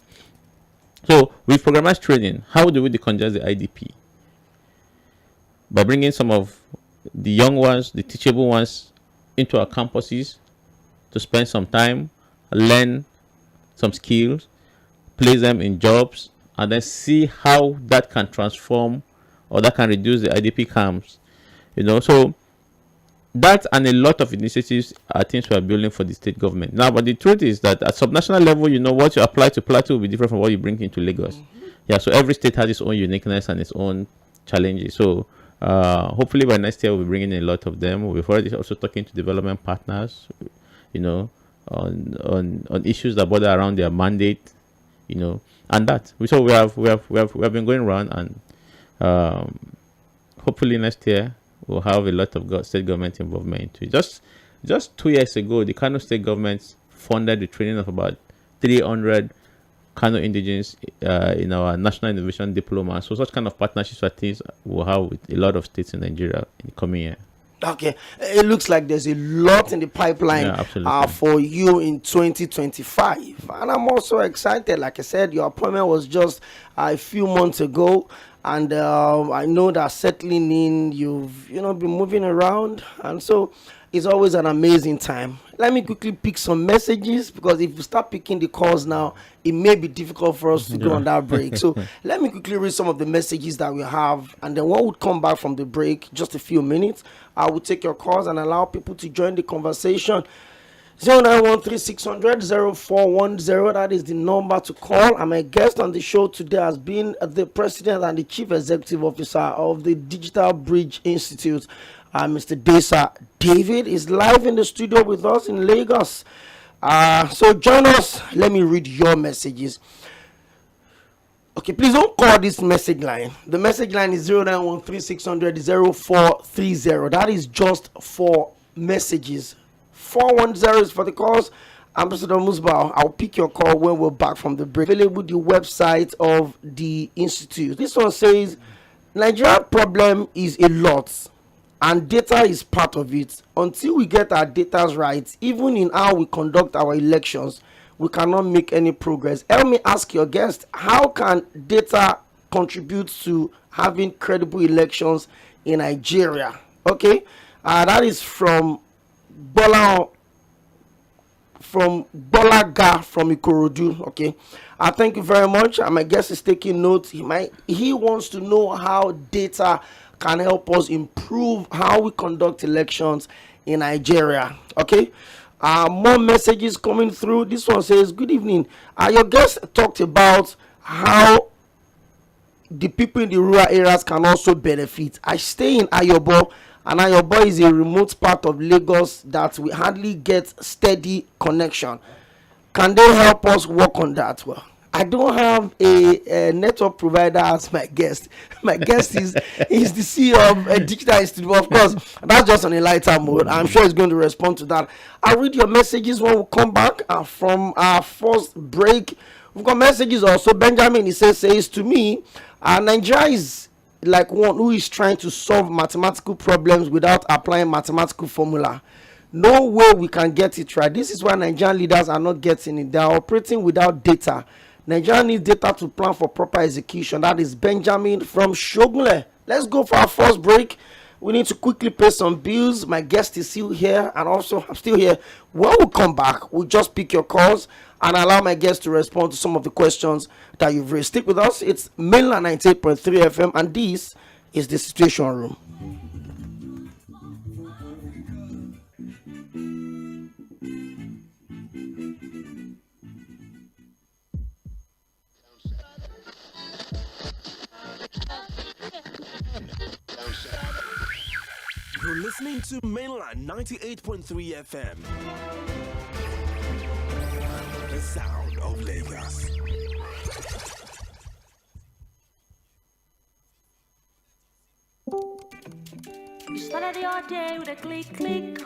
So with programmized training, how do we decongest the IDP? By bringing some of the young ones, the teachable ones, into our campuses to spend some time, learn some skills, place them in jobs, and then see how that can transform or that can reduce the IDP camps. So that and a lot of initiatives are things we are building for the state government. Now, but the truth is that at subnational level, what you apply to Plateau will be different from what you bring into Lagos. Yeah, so every state has its own uniqueness and its own challenges. So hopefully by next year we'll be bringing in a lot of them. We've already also talking to development partners, on issues that border around their mandate, and that. So we have been going around, and hopefully next year we'll have a lot of state government involvement into it. Just 2 years ago, the Kano state government funded the training of about 300 Kano indigenes in our national innovation diploma. So such kind of partnerships are things we'll have with a lot of states in Nigeria in the coming year. Okay, it looks like there's a lot in the pipeline for you in 2025, and I'm also excited. Like I said, your appointment was just a few months ago, and I know that settling in, you've been moving around, and so it's always an amazing time. Let me quickly pick some messages, because if we start picking the calls now, it may be difficult for us to go on that break. So let me quickly read some of the messages that we have, and then when we come back from the break, just a few minutes, I will take your calls and allow people to join the conversation. 0913-600-0410, that is the number to call. And my guest on the show today has been the president and the chief executive officer of the Digital Bridge Institute. Mr. Desa David is live in the studio with us in Lagos. So join us. Let me read your messages. Okay, please don't call this message line. The message line is 0913-600-0430. That is just for messages. 410 is for the calls. Ambassador Musbah, I'll pick your call when we're back from the break. Available the website of the institute. This one says, Nigeria problem is a lot, and data is part of it. Until we get our data right, even in how we conduct our elections, we cannot make any progress. Help me ask your guest, how can data contribute to having credible elections in Nigeria? Okay, that is from Bolaga from Ikorodu. Okay, thank you very much. My guest is taking notes. He wants to know how data can help us improve how we conduct elections in Nigeria. Okay, more messages coming through. This one says, good evening. Your guest talked about how the people in the rural areas can also benefit. I stay in Ayobo, and Ayobo is a remote part of Lagos that we hardly get steady connection. Can they help us work on that? Well, I don't have a network provider as my guest. My guest is the CEO of a digital institute. Of course, that's just on a lighter mode. I'm sure he's going to respond to that. I'll read your messages when we come back from our first break. We've got messages also. Benjamin, he says to me, Nigeria is like one who is trying to solve mathematical problems without applying mathematical formula. No way we can get it right. This is why Nigerian leaders are not getting it. They are operating without data. Nigeria needs data to plan for proper execution. That is Benjamin from sᴘᴏʀᴛs. Let's go for our first break. We need to quickly pay some bills. My guest is still here, and also I'm still here. When we come back, we'll just pick your calls and allow my guests to respond to some of the questions that you've raised. Stick with us. It's Mainland 98.3 FM, and this is the Situation Room. You're listening to Mainland 98.3 FM. The sound of Lagos. You started your day with a click, click.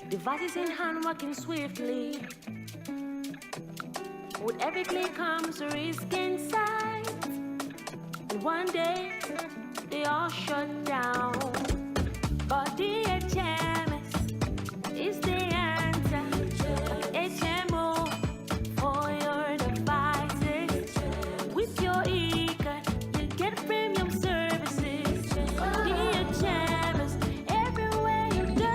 Devices in hand working swiftly. With every click comes a risk inside. And one day, they all shut down. But the HMS is the answer. HMO for your devices. With your eCard, you get premium services. The HMS everywhere you go.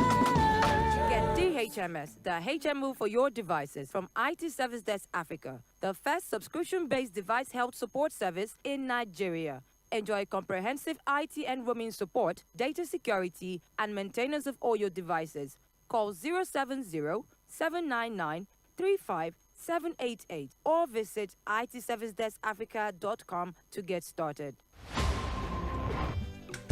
Get DHMS, the HMO for your devices from IT Service Desk Africa, the first subscription-based device health support service in Nigeria. Enjoy comprehensive IT and roaming support, data security, and maintenance of all your devices. Call 070-799-35788 or visit itservicedeskafrica.com to get started.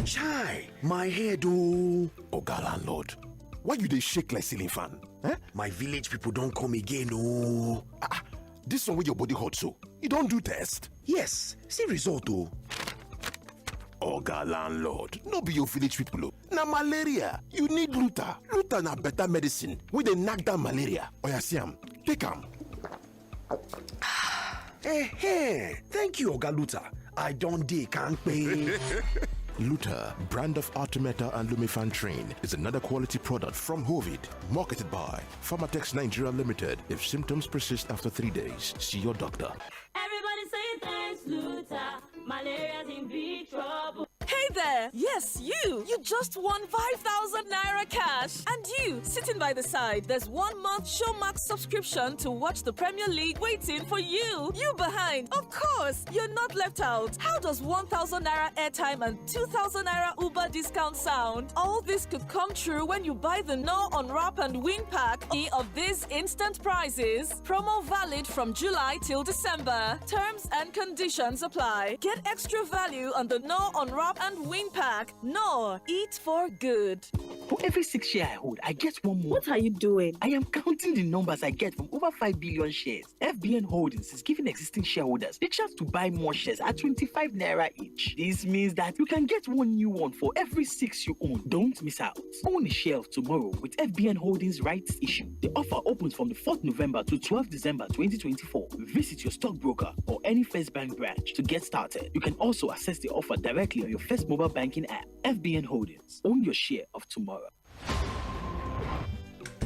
Chai, my head oh. Oga landlord, why you dey shake like ceiling fan? Eh? My village people don't come again oh. This one with your body hot so. You don't do test? Yes, see result oh. Oga landlord, no be your village people oh. Na malaria, you need Luta. Luta na better medicine wey dey knack down malaria. Oya see am, take am. Thank you Oga Luta. I don't dey kampe. Luta, brand of Artemata and Lumefantrine, is another quality product from Hovid, marketed by Pharmatex Nigeria Limited. If symptoms persist after 3 days, see your doctor. Everybody say thanks, Luther. Malaria's in big trouble. Hey there! Yes, you! You just won 5,000 Naira cash! And you, sitting by the side, there's 1 month Showmax subscription to watch the Premier League waiting for you! You behind! Of course! You're not left out! How does 1,000 Naira airtime and 2,000 Naira Uber discount sound? All this could come true when you buy the No Unwrap and Win pack of these instant prizes. Promo valid from July till December. Terms and conditions apply. Get extra value on the No Unwrap and Win pack. No, eat for good. For every 6 shares I hold, I get one more. What are you doing? I am counting the numbers I get from over 5 billion shares. FBN Holdings is giving existing shareholders the chance to buy more shares at 25 Naira each. This means that you can get one new one for every 6 you own. Don't miss out. Own a share of tomorrow with FBN Holdings rights issue. The offer opens from the 4th November to 12th December 2024. Visit your stockbroker or any First Bank branch to get started. You can also access the offer directly on your First Mobile Banking app. FBN Holdings. Own your share of tomorrow.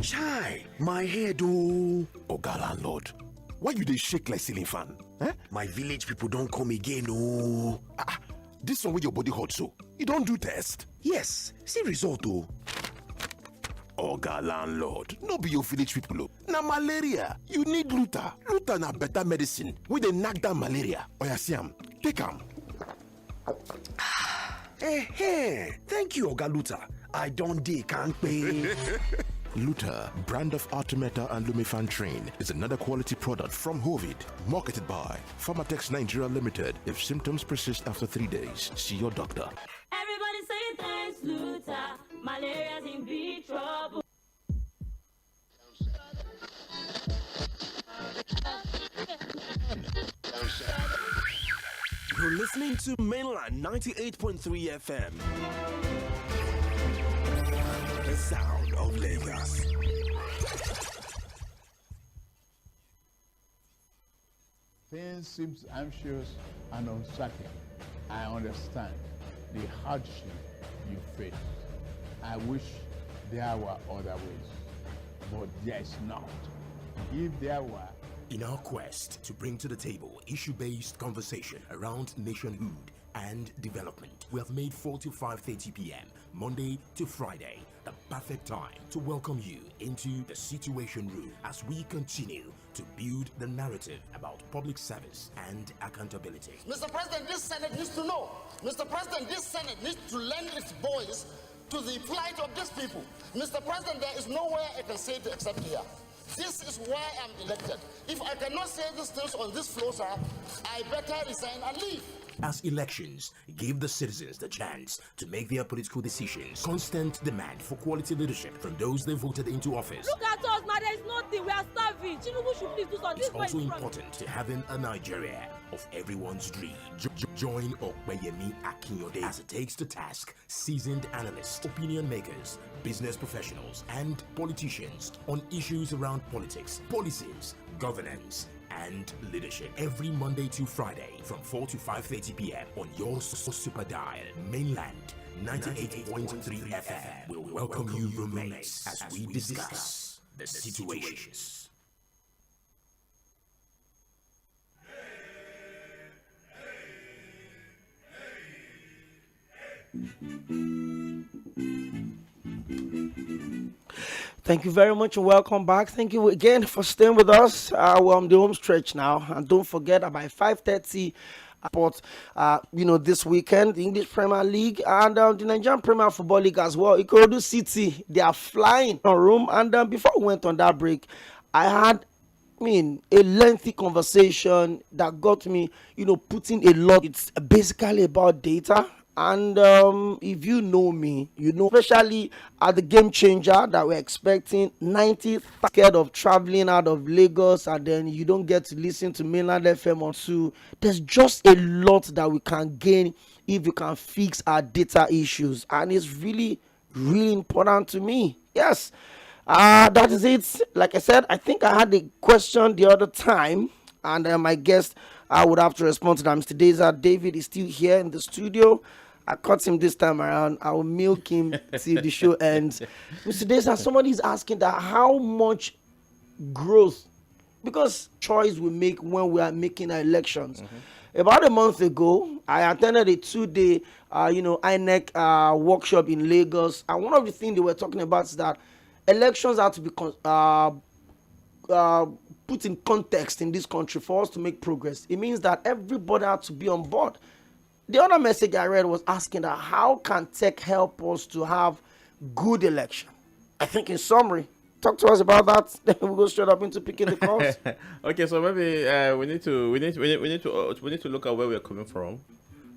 Chai, my head oh. Oga landlord, why you dey shake like ceiling fan? Eh? My village people don't come again oh. This one with your body hot so. You don't do test? Yes, see result oh. Oga landlord, no be your village people oh. Na malaria, you need Luta. Luta na better medicine wey dey knack down malaria. Oya see am, take am. Thank you Oga Luta. I don't dey kampe. Luta, brand of Artemata and Lumefantrine, is another quality product from Hovid, marketed by Pharmatex Nigeria Limited. If symptoms persist after 3 days, see your doctor. Everybody say thanks, Luther. Malaria's in big trouble. You're listening to Mainland 98.3 FM. The sound of Lagos. Things seem anxious and uncertain. I understand the hardship you face. I wish there were other ways, but there is not. If there were, In our quest to bring to the table issue-based conversation around nationhood and development, we have made 4 to 5:30 p.m. Monday to Friday the perfect time to welcome you into the Situation Room as we continue to build the narrative about public service and accountability. Mr. President, this Senate needs to know. Mr. President, this Senate needs to lend its voice to the plight of these people. Mr. President, there is nowhere I can say it except here. This is why I'm elected. If I cannot say these things on this floor, sir, I better resign and leave. As elections give the citizens the chance to make their political decisions, constant demand for quality leadership from those they voted into office. Look at us, man. There is nothing. We are starving. Tinubu should please do something. It's also important to having a Nigeria of everyone's dream. Join Jᴏɪᴜ Oᴘᴇɪᴇ as it takes to task seasoned analysts, opinion makers, business professionals, and politicians on issues around politics, policies, governance, and leadership every Monday to Friday from 4 to 5:30 p.m. on your super dial mainland 98.3 FM. We'll welcome you roommates as we discuss the situations. Thank you very much and welcome back. Thank you again for staying with us. We're on the home stretch now, and don't forget that by 5:30, this weekend, the English Premier League and the Nigerian Premier Football League as well. Ikorodu City, they are flying on Rome. And before we went on that break, I had a lengthy conversation that got me, putting a lot. It's basically about data. And if you know me, especially at the Game Changer that we're expecting, 90 scared of traveling out of Lagos, and then you don't get to listen to mainland FM or two. There's just a lot that we can gain if we can fix our data issues, and it's really, really important to me. Yes, that is it. Like I said, I think I had a question the other time, and my guest, I would have to respond to that. Mr. David is still here in the studio. I caught him this time around. I will milk him till the show ends. Mr. Deza, somebody is asking that how much growth, because choice we make when we are making our elections. About a month ago, I attended a 2-day, INEC workshop in Lagos. And one of the things they were talking about is that elections have to be put in context in this country for us to make progress. It means that everybody has to be on board. The other message I read was asking that how can tech help us to have good election? I think in summary, talk to us about that. Then we'll go straight up into picking the calls. Okay, so maybe we need to look at where we're coming from.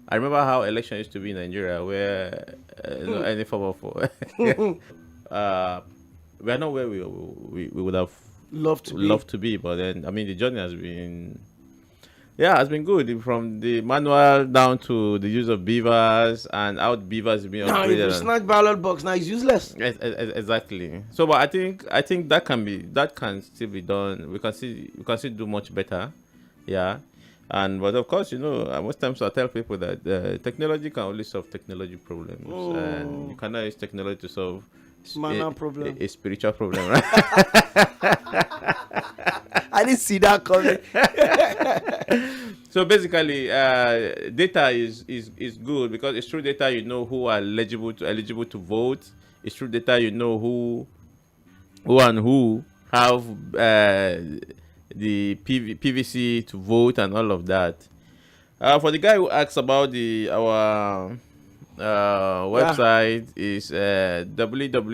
I remember how election used to be in Nigeria, where any form of we are not where we would have loved to be, but then the journey has been. Yeah, it's been good from the manual down to the use of beavers and how beavers being upgraded. Now, if you snatch ballot box, now it's useless. Exactly. So, but I think that can still be done. We can still do much better. Yeah, but of course, most times I tell people that technology can only solve technology problems, and you cannot use technology to solve a spiritual problem, right? I didn't see that coming. So basically, data is good because it's through data who are eligible to vote. It's through data who have the PVC to vote and all of that. For the guy who asks about our website is www.dbi.edu.ng.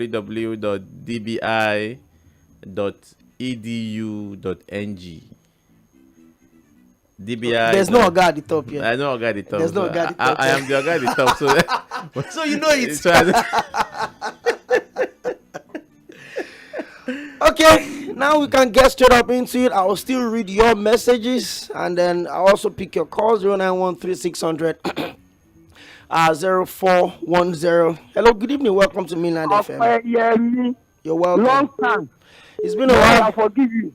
DBI. There's no Oga at the top yet. I know Oga at the top. There's no Oga at the top. I am the Oga at the top. So you know it. Okay, now we can get straight up into it. I will still read your messages, and then I'll also pick your calls. 0913600 0410. Hello, good evening. Welcome to Mainland FM. You're welcome. Long time. It's been a while. I forgive you.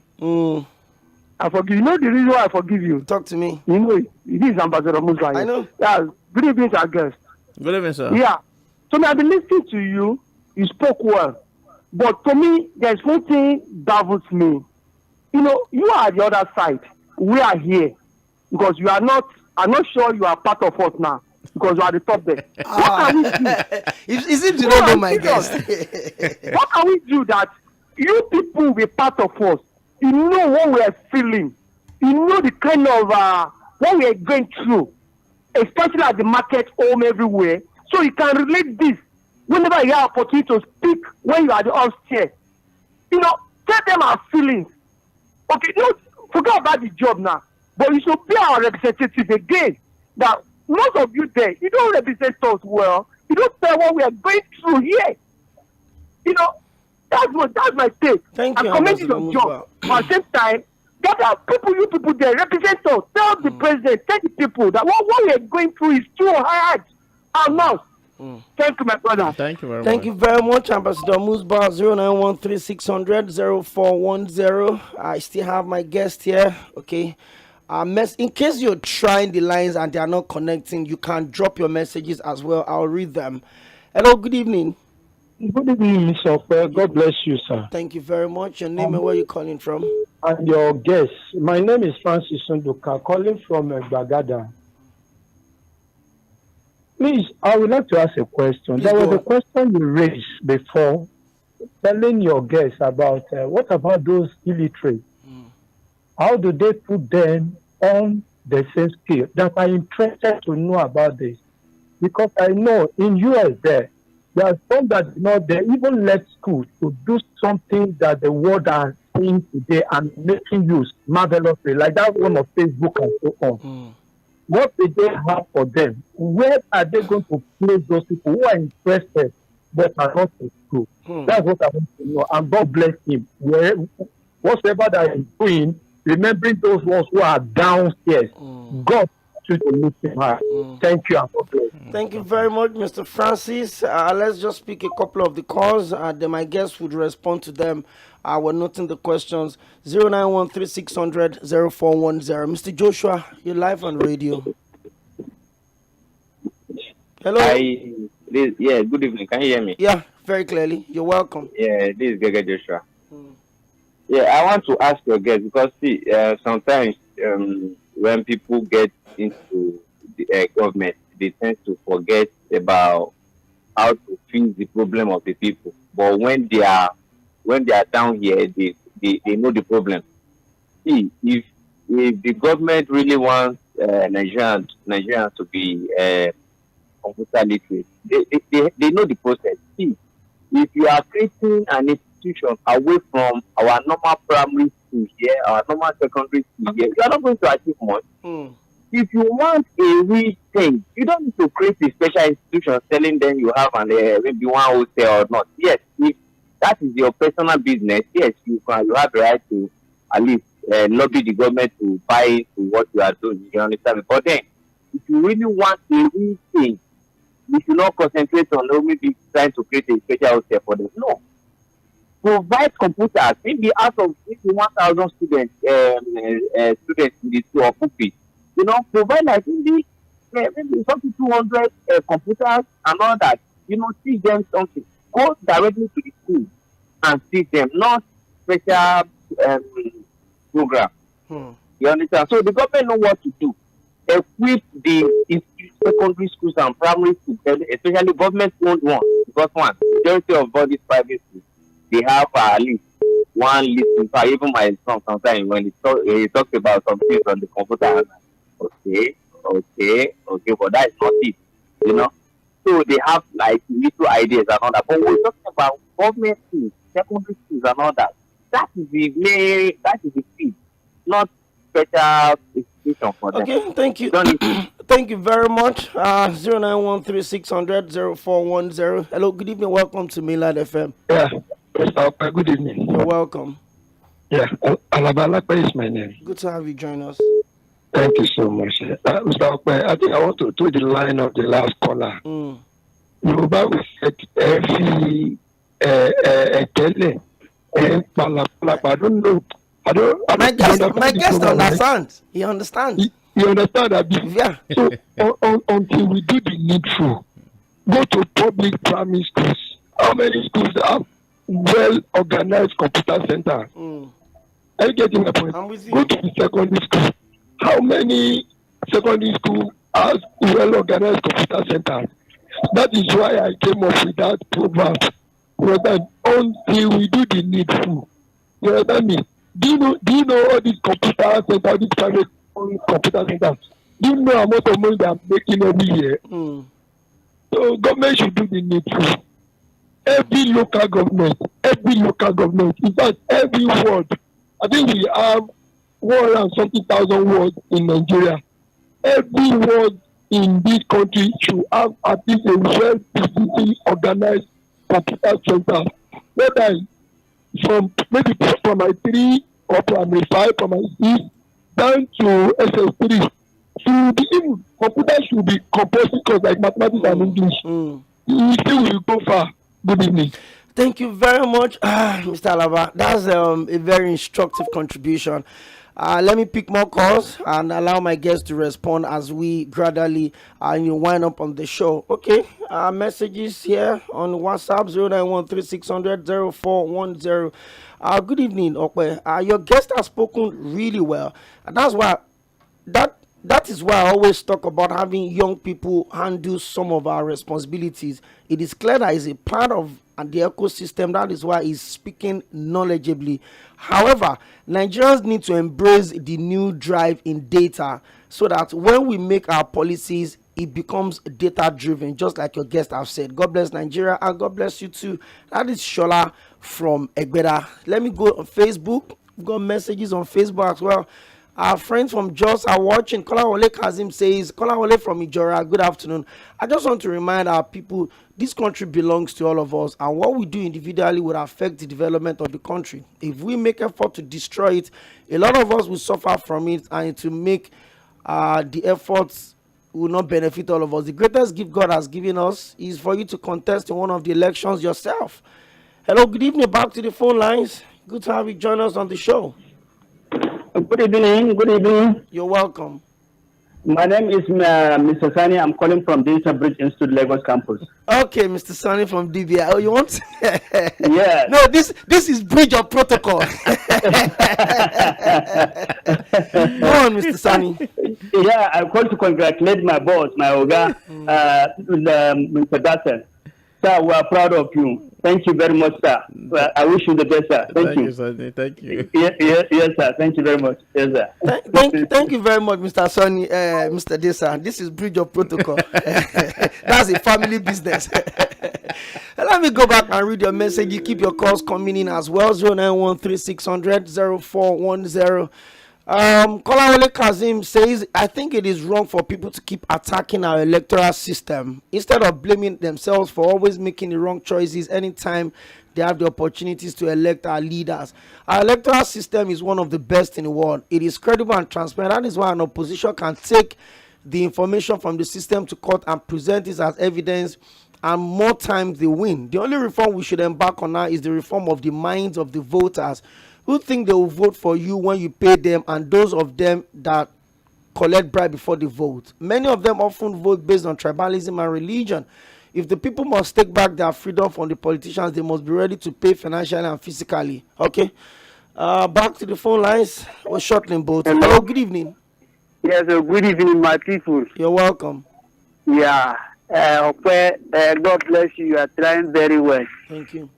I forgive you. You know the reason why I forgive you? Talk to me. It is Ambassador Musa. I know. Yeah. Good evening, our guest. Good evening, sir. Yeah. So I've been listening to you. You spoke well. But to me, there's one thing that baffles me. You know, you are the other side. We are here because you are not. I'm not sure you are part of us now because you are the top there. What can we do? It seems you don't know my guest. What can we do that you people will be part of us? You know what we are feeling. You know the kind of what we are going through, especially at the market, home, everywhere. So you can relate this whenever you have opportunity to speak when you are the upstairs. You know, tell them our feelings. Okay, no, forget about the job now. But you should be our representative again. That most of you there, you don't represent us well. You don't tell what we are going through here. You know, that's my take. Thank you. I commend your job. But at the same time, that are people, you people there represent us. Tell the president, tell the people that what we are going through is too hard. And now, thank you, my brother. Thank you very much. Thank you very much, Ambassador Musba. 0913-600-0410. I still have my guest here. Okay. In case you're trying the lines and they are not connecting, you can drop your messages as well. I'll read them. Hello, good evening. Good evening, Mr. Ope. God bless you, sir. Thank you very much. Your name and where you calling from? And your guest. My name is Francis Nduka, calling from Bagada. Please, I would like to ask a question. Please there was go a on. question you raised before, telling your guests about what about those illiterate? How do they put them on the same scale? That I'm interested to know about this. Because I know in US there are some that they even left school to do something that the world are seeing today and making use marvelously, like that one of Facebook and so on. What do they have for them? Where are they going to place those people who are interested but are not in school? That's what I want to know. And God bless him. Whatever that he's doing, remembering those ones who are downstairs. God should lift him high. Thank you. Thank you very much, Mr. Francis. Let's just pick a couple of the calls. Then my guests would respond to them. We're noting the questions. 0913-600-0410. Mr. Joshua, you're live on radio. Hello. Hi. Good evening. Can you hear me? Yeah, very clearly. You're welcome. Yeah, this is Tğğᴇ Joshua. Yeah, I want to ask your guest because see, sometimes when people get into the government, they tend to forget about how to fix the problem of the people. But when they are down here, they know the problem. See, if the government really wants Nigerians to be computer literate, they know the process. See, if you are creating an institution away from our normal primary school here, our normal secondary school here, you are not going to achieve much. If you want a real thing, you don't need to create a special institution telling them you have maybe one hotel or not. Yes, if that is your personal business, yes, you have the right to at least lobby the government to buy into what you are doing. You understand? But then, if you really want a real thing, you should not concentrate on maybe trying to create a special hotel for them. No. Provide computers, maybe out of 1,000 students in the school of pupils. You know, provide like maybe something 200 computers and all that. You know, teach them something. Go directly to the school and teach them, not special program. You understand? So the government know what to do. Equip the secondary schools and primary schools, especially government-owned ones. Because majority of all these private schools, they have at least one list. Even my son sometimes when he talks about some things on the computer, okay, but that is not it, you know. So they have like little ideas and all that. But we're talking about government schools, secondary schools and all that. That is the key, not special institution for them. Okay, thank you. Thank you very much. 0913-600-0410. Hello, good evening. Welcome to Milad FM. Yeah, Mr. Ope, good evening. You're welcome. Yeah, Alabalapa is my name. Good to have you join us. Thank you so much. Mr. Ope, I think I want to do the line of the last caller. Yoruba will say, I don't know. My guest understands. He understands. You understand that? Yeah. So until we do the needful, go to public primary schools. How many schools have well-organized computer center? Are you getting my point? I'm with you. Go to the secondary school. How many secondary school has well-organized computer centers? That is why I came up with that program. You understand? Until we do the needful. You understand me? Do you know all these computer centers, these private computer centers? Do you know how much of money they are making every year? So government should do the needful. Every local government, in fact, every ward. I think we have 1something thousand wards in Nigeria. Every ward in this country should have at least a well-physically organized computer center. Whether from maybe primary 3 or primary 5, primary 6, down to SS3. Should be even computers should be compulsory course like mathematics and English. You still will go far. Good evening. Thank you very much, Mr. Alaba. That's a very instructive contribution. Let me pick more calls and allow my guests to respond as we gradually wind up on the show. Okay, messages here on WhatsApp 0913600410. Good evening, Okwe. Your guest has spoken really well, and that's why that is why I always talk about having young people handle some of our responsibilities. It is clear that it's a part of the ecosystem. That is why he's speaking knowledgeably. However, Nigerians need to embrace the new drive in data so that when we make our policies, it becomes data driven, just like your guest have said. God bless Nigeria and God bless you too. That is Shola from Egbeda. Let me go on Facebook. We've got messages on Facebook as well. Our friends from Jos are watching. Kolawole Kazim says, Kolawole from Ijora, good afternoon. I just want to remind our people, this country belongs to all of us, and what we do individually will affect the development of the country. If we make effort to destroy it, a lot of us will suffer from it, and to make the efforts will not benefit all of us. The greatest gift God has given us is for you to contest in one of the elections yourself. Hello, good evening. Back to the phone lines. Good to have you join us on the show. Good evening. Good evening. You're welcome. My name is Mr. Sani. I'm calling from Digital Bridge Institute, Lagos campus. Okay, Mr. Sani from DBI. Oh, you want? Yeah. No, this is Bridge of Protocol. Go on, Mr. Sani. Yeah, I call to congratulate my boss, my Oga, Mr. Datsen. Sir, we are proud of you. Thank you very much, sir. I wish you the best, sir. Thank you. Sonny. Thank you. Yes, sir. Thank you very much. Yes, sir. Thank you very much, Mr. Sonny, Mr. Desa. This is Bridge of Protocol. That's a family business. Let me go back and read your message. You keep your calls coming in as well. 0913600410. Kolawole Kazim says, I think it is wrong for people to keep attacking our electoral system instead of blaming themselves for always making the wrong choices anytime they have the opportunities to elect our leaders. Our electoral system is one of the best in the world. It is credible and transparent. That is why an opposition can take the information from the system to court and present it as evidence, and more times they win. The only reform we should embark on now is the reform of the minds of the voters who think they will vote for you when you pay them, and those of them that collect bribe before the vote. Many of them often vote based on tribalism and religion. If the people must take back their freedom from the politicians, they must be ready to pay financially and physically. Okay. Back to the phone lines. We're shuttling both. Hello, good evening. Yes, good evening, my people. You're welcome. Yeah. God bless you. You are trying very well. Thank you.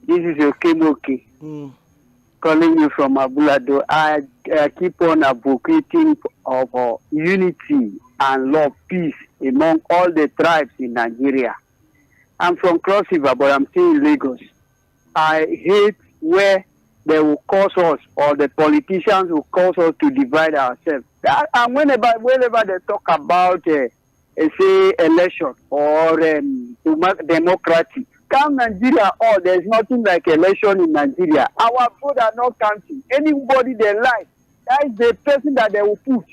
This is Okemoke. Calling you from Abulado. I keep on advocating of unity and love, peace among all the tribes in Nigeria. I'm from Cross River, but I'm still in Lagos. I hate where they will cause us, or the politicians will cause us to divide ourselves. And whenever they talk about say election or democracy, come Nigeria, there's nothing like election in Nigeria. Our vote are not counting. Anybody they like, that is the person that they will put.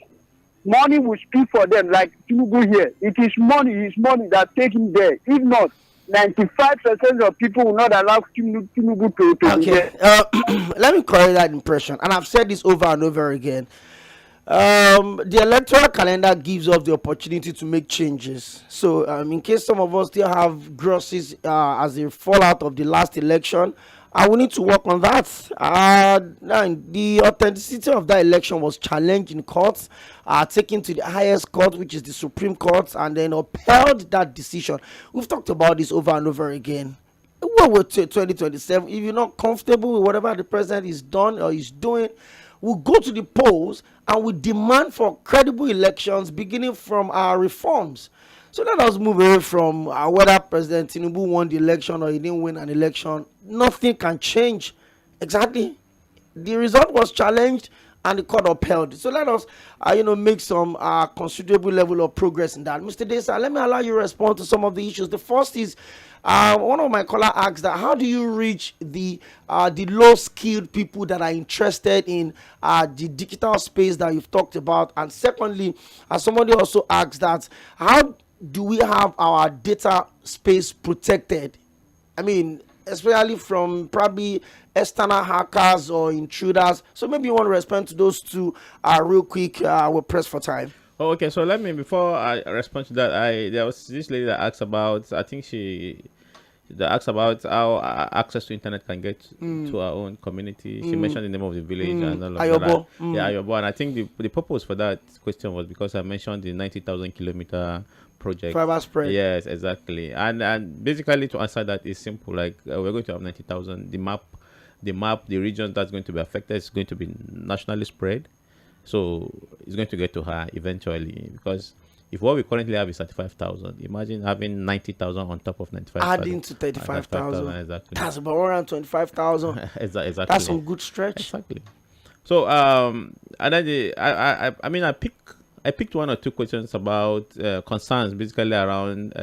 Money will speak for them, like Tinubu here. It is money that take him there. If not, 95% of people will not allow Tinubu to okay. Let me correct that impression, and I've said this over and over again. The electoral calendar gives us the opportunity to make changes. So in case some of us still have grosses as a fallout of the last election, we need to work on that. The authenticity of that election was challenged in courts, taken to the highest court, which is the Supreme Court, and then upheld that decision. We've talked about this over and over again. We're 2027. If you're not comfortable with whatever the president is done or is doing, we'll go to the polls and we demand for credible elections, beginning from our reforms. So let us move away from whether President Tinubu won the election or he didn't win an election. Nothing can change. Exactly. The result was challenged and the court upheld. So let us, make some considerable level of progress in that. Mr. Desa, let me allow you to respond to some of the issues. The first is, one of my caller asked that how do you reach the low-skilled people that are interested in the digital space that you've talked about? And secondly, somebody also asked that how do we have our data space protected? I mean, especially from probably external hackers or intruders. So maybe you want to respond to those two real quick. We're pressed for time. Oh, okay. So let me, before I respond to that, there was this lady that asked about, I think that asked about how access to internet can get to our own community. She mentioned the name of the village and all of Ayobo. that. Yeah, Ayobo. And I think the purpose for that question was because I mentioned the 90,000 kilometer project. Fiber spread. Yes, exactly. And basically to answer that is simple. Like we're going to have 90,000. The region that's going to be affected is going to be nationally spread. So it's going to get to her eventually, because if what we currently have is 35,000, imagine having 90,000 on top of 95,000. Adding to 35,000. Exactly. That's about around 25,000. Exactly. That's some good stretch. Exactly. So and then I picked one or two questions about concerns basically around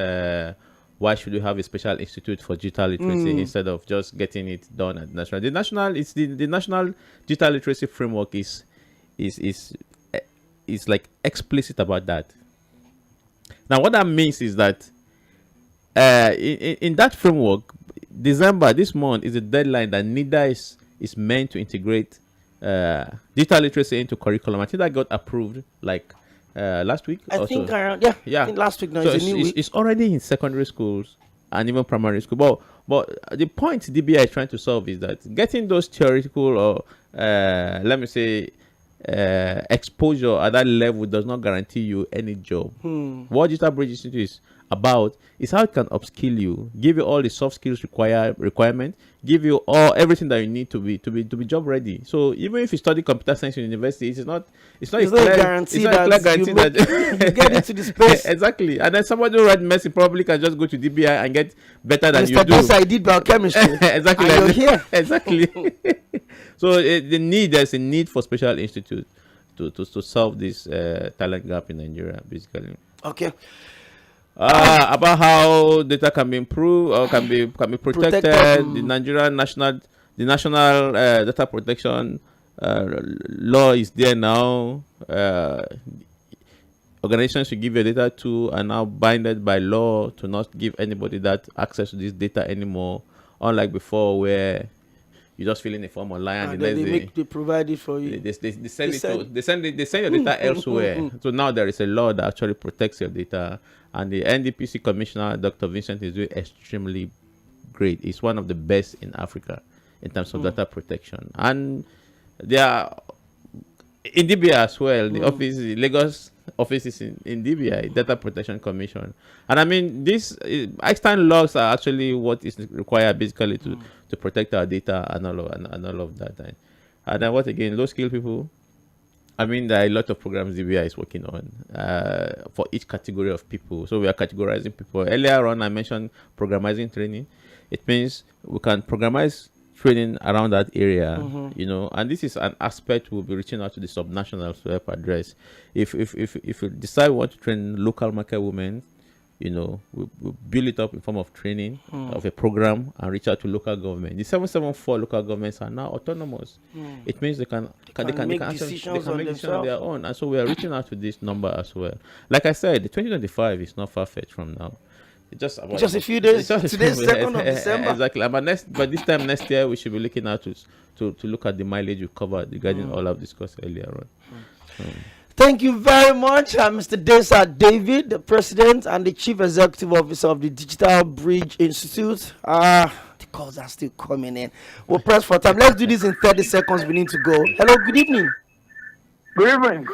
why should we have a special institute for digital literacy instead of just getting it done at national. The national digital literacy framework is like explicit about that. Now, what that means is that in that framework, December this month is a deadline that NIDA is meant to integrate digital literacy into curriculum. I think that got approved like last week. I think around I think last week. Now So it's a new week. it's already in secondary schools and even primary school. But the point DBI is trying to solve is that getting those theoretical or let me say exposure at that level does not guarantee you any job. What Digital Bridge Institute is about is how it can upskill you, give you all the soft skills requirement, give you everything that you need to be job ready. So even if you study computer science in university, it's not a clear guarantee that you get into the space. Exactly. And then somebody who writes medicine probably can just go to DBI and get better than you do. Mr. I did biochemistry. Exactly. And you're here. Exactly. So there's a need for special institute to solve this talent gap in Nigeria, basically. Okay. About how data can be improved or can be protected. The Nigerian national data protection law is there now. Organizations you give your data to are now binded by law to not give anybody that access to this data anymore, unlike before where you just fill in a form online and they provide it for you. They send your data elsewhere. So now there is a law that actually protects your data, and the NDPC Commissioner, Dr. Vincent, is doing extremely great. He's one of the best in Africa in terms of data protection. And they are in DBI as well. The Lagos office is in DBI, Data Protection Commission. And I mean, these external laws are actually what is required basically to protect our data and all of that. And then what again, low skilled people. I mean, there are a lot of programs DBI is working on for each category of people. So we are categorizing people. Earlier on, I mentioned programming training. It means we can programize training around that area, and this is an aspect we'll be reaching out to the subnationals to help address. If you decide we want to train local market women, we'll build it up in form of training of a program and reach out to local government. The 774 local governments are now autonomous. It means they can make decisions on their own, and so we are reaching out to this number as well. Like I said, the 2025 is not far-fetched from now. It's just a few days. Today's 2nd of December. Exactly. But this time next year, we should be looking out to look at the mileage we covered regarding all I've discussed earlier on. Thank you very much, Mr. Desa David, the President and the Chief Executive Officer of the Digital Bridge Institute. The The calls are still coming in. We'll press for time. Let's do this in 30 seconds. We need to go. Hello, good evening. Good evening.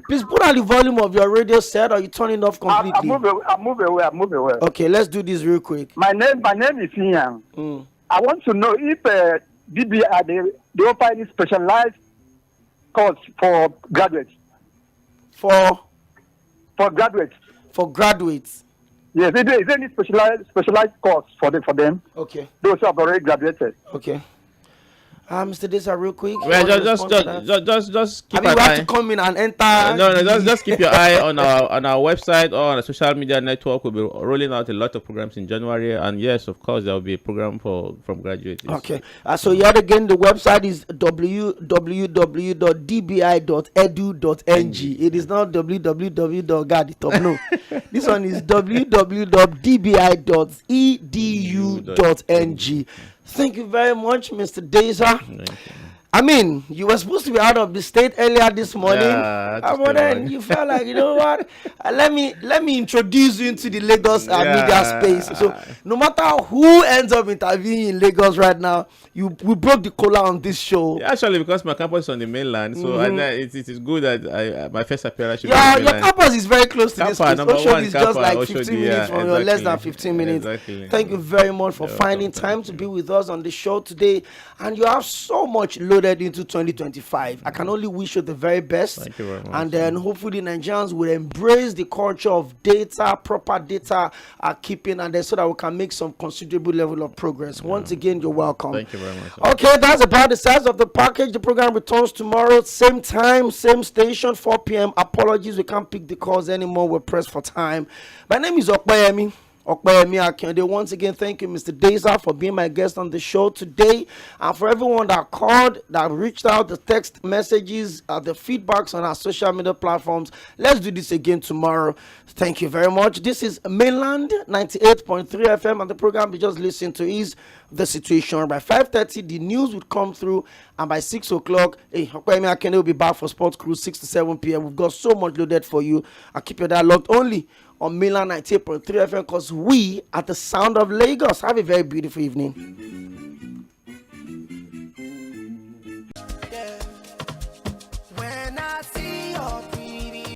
Please put on the volume of your radio set, or you turn it off completely. I move away. Okay, let's do this real quick. My name is Ian. I want to know if DBI they offer any specialized course for graduates. For graduates. For graduates. Yes, is there any specialized course for them? Okay. Those who have already graduated. Okay. Mr. Desa, real quick. Well, just keep an eye. You have to come in and enter. Just keep your eye on our website or on our social media network. We'll be rolling out a lot of programs in January, and yes, of course, there will be a program from graduates. Okay. So yet again, the website is www.dbi.edu.ng. It is not www.gaditop. No, this one is www.dbi.edu.ng. Thank you very much, Mr. Deza. I mean, you were supposed to be out of the state earlier this morning, but then you felt like, you know what? Let me introduce you into the Lagos media space. So no matter who ends up interviewing in Lagos right now, we broke the collar on this show. Yeah, actually, because my campus is on the mainland, so it is good that my first appearance should be on the your campus is very close to this place. Oshodi is just like 15 Oshodi, minutes from your less than 15 minutes. Exactly. Thank you very much for finding time to be with us on the show today. And you have so much loaded into 2025. I can only wish you the very best. Thank you very much. And then hopefully Nigerians will embrace the culture of data, proper data keeping, and then so that we can make some considerable level of progress. Once again, you're welcome. Thank you very much. Okay, that's about the size of the package. The program returns tomorrow, same time, same station, 4 p.m. Apologies, we can't pick the calls anymore. We're pressed for time. My name is Jᴏɪᴛ Oᴘᴇɪ. Once again, thank you, Mr. Deza, for being my guest on the show today, and for everyone that called, that reached out, the text messages, the feedbacks on our social media platforms. Let's do this again tomorrow. Thank you very much. This is Mainland 98.3 FM, and the program you just listened to is The Situation. By 5:30, the news would come through, and by 6 o'clock, Jᴏɪᴛ will be back for Sports Crew 6 to 7 p.m. We've got so much loaded for you. I'll keep your dialogue only on Mainland 98.3 FM, because we are the sound of Lagos. Have a very beautiful evening.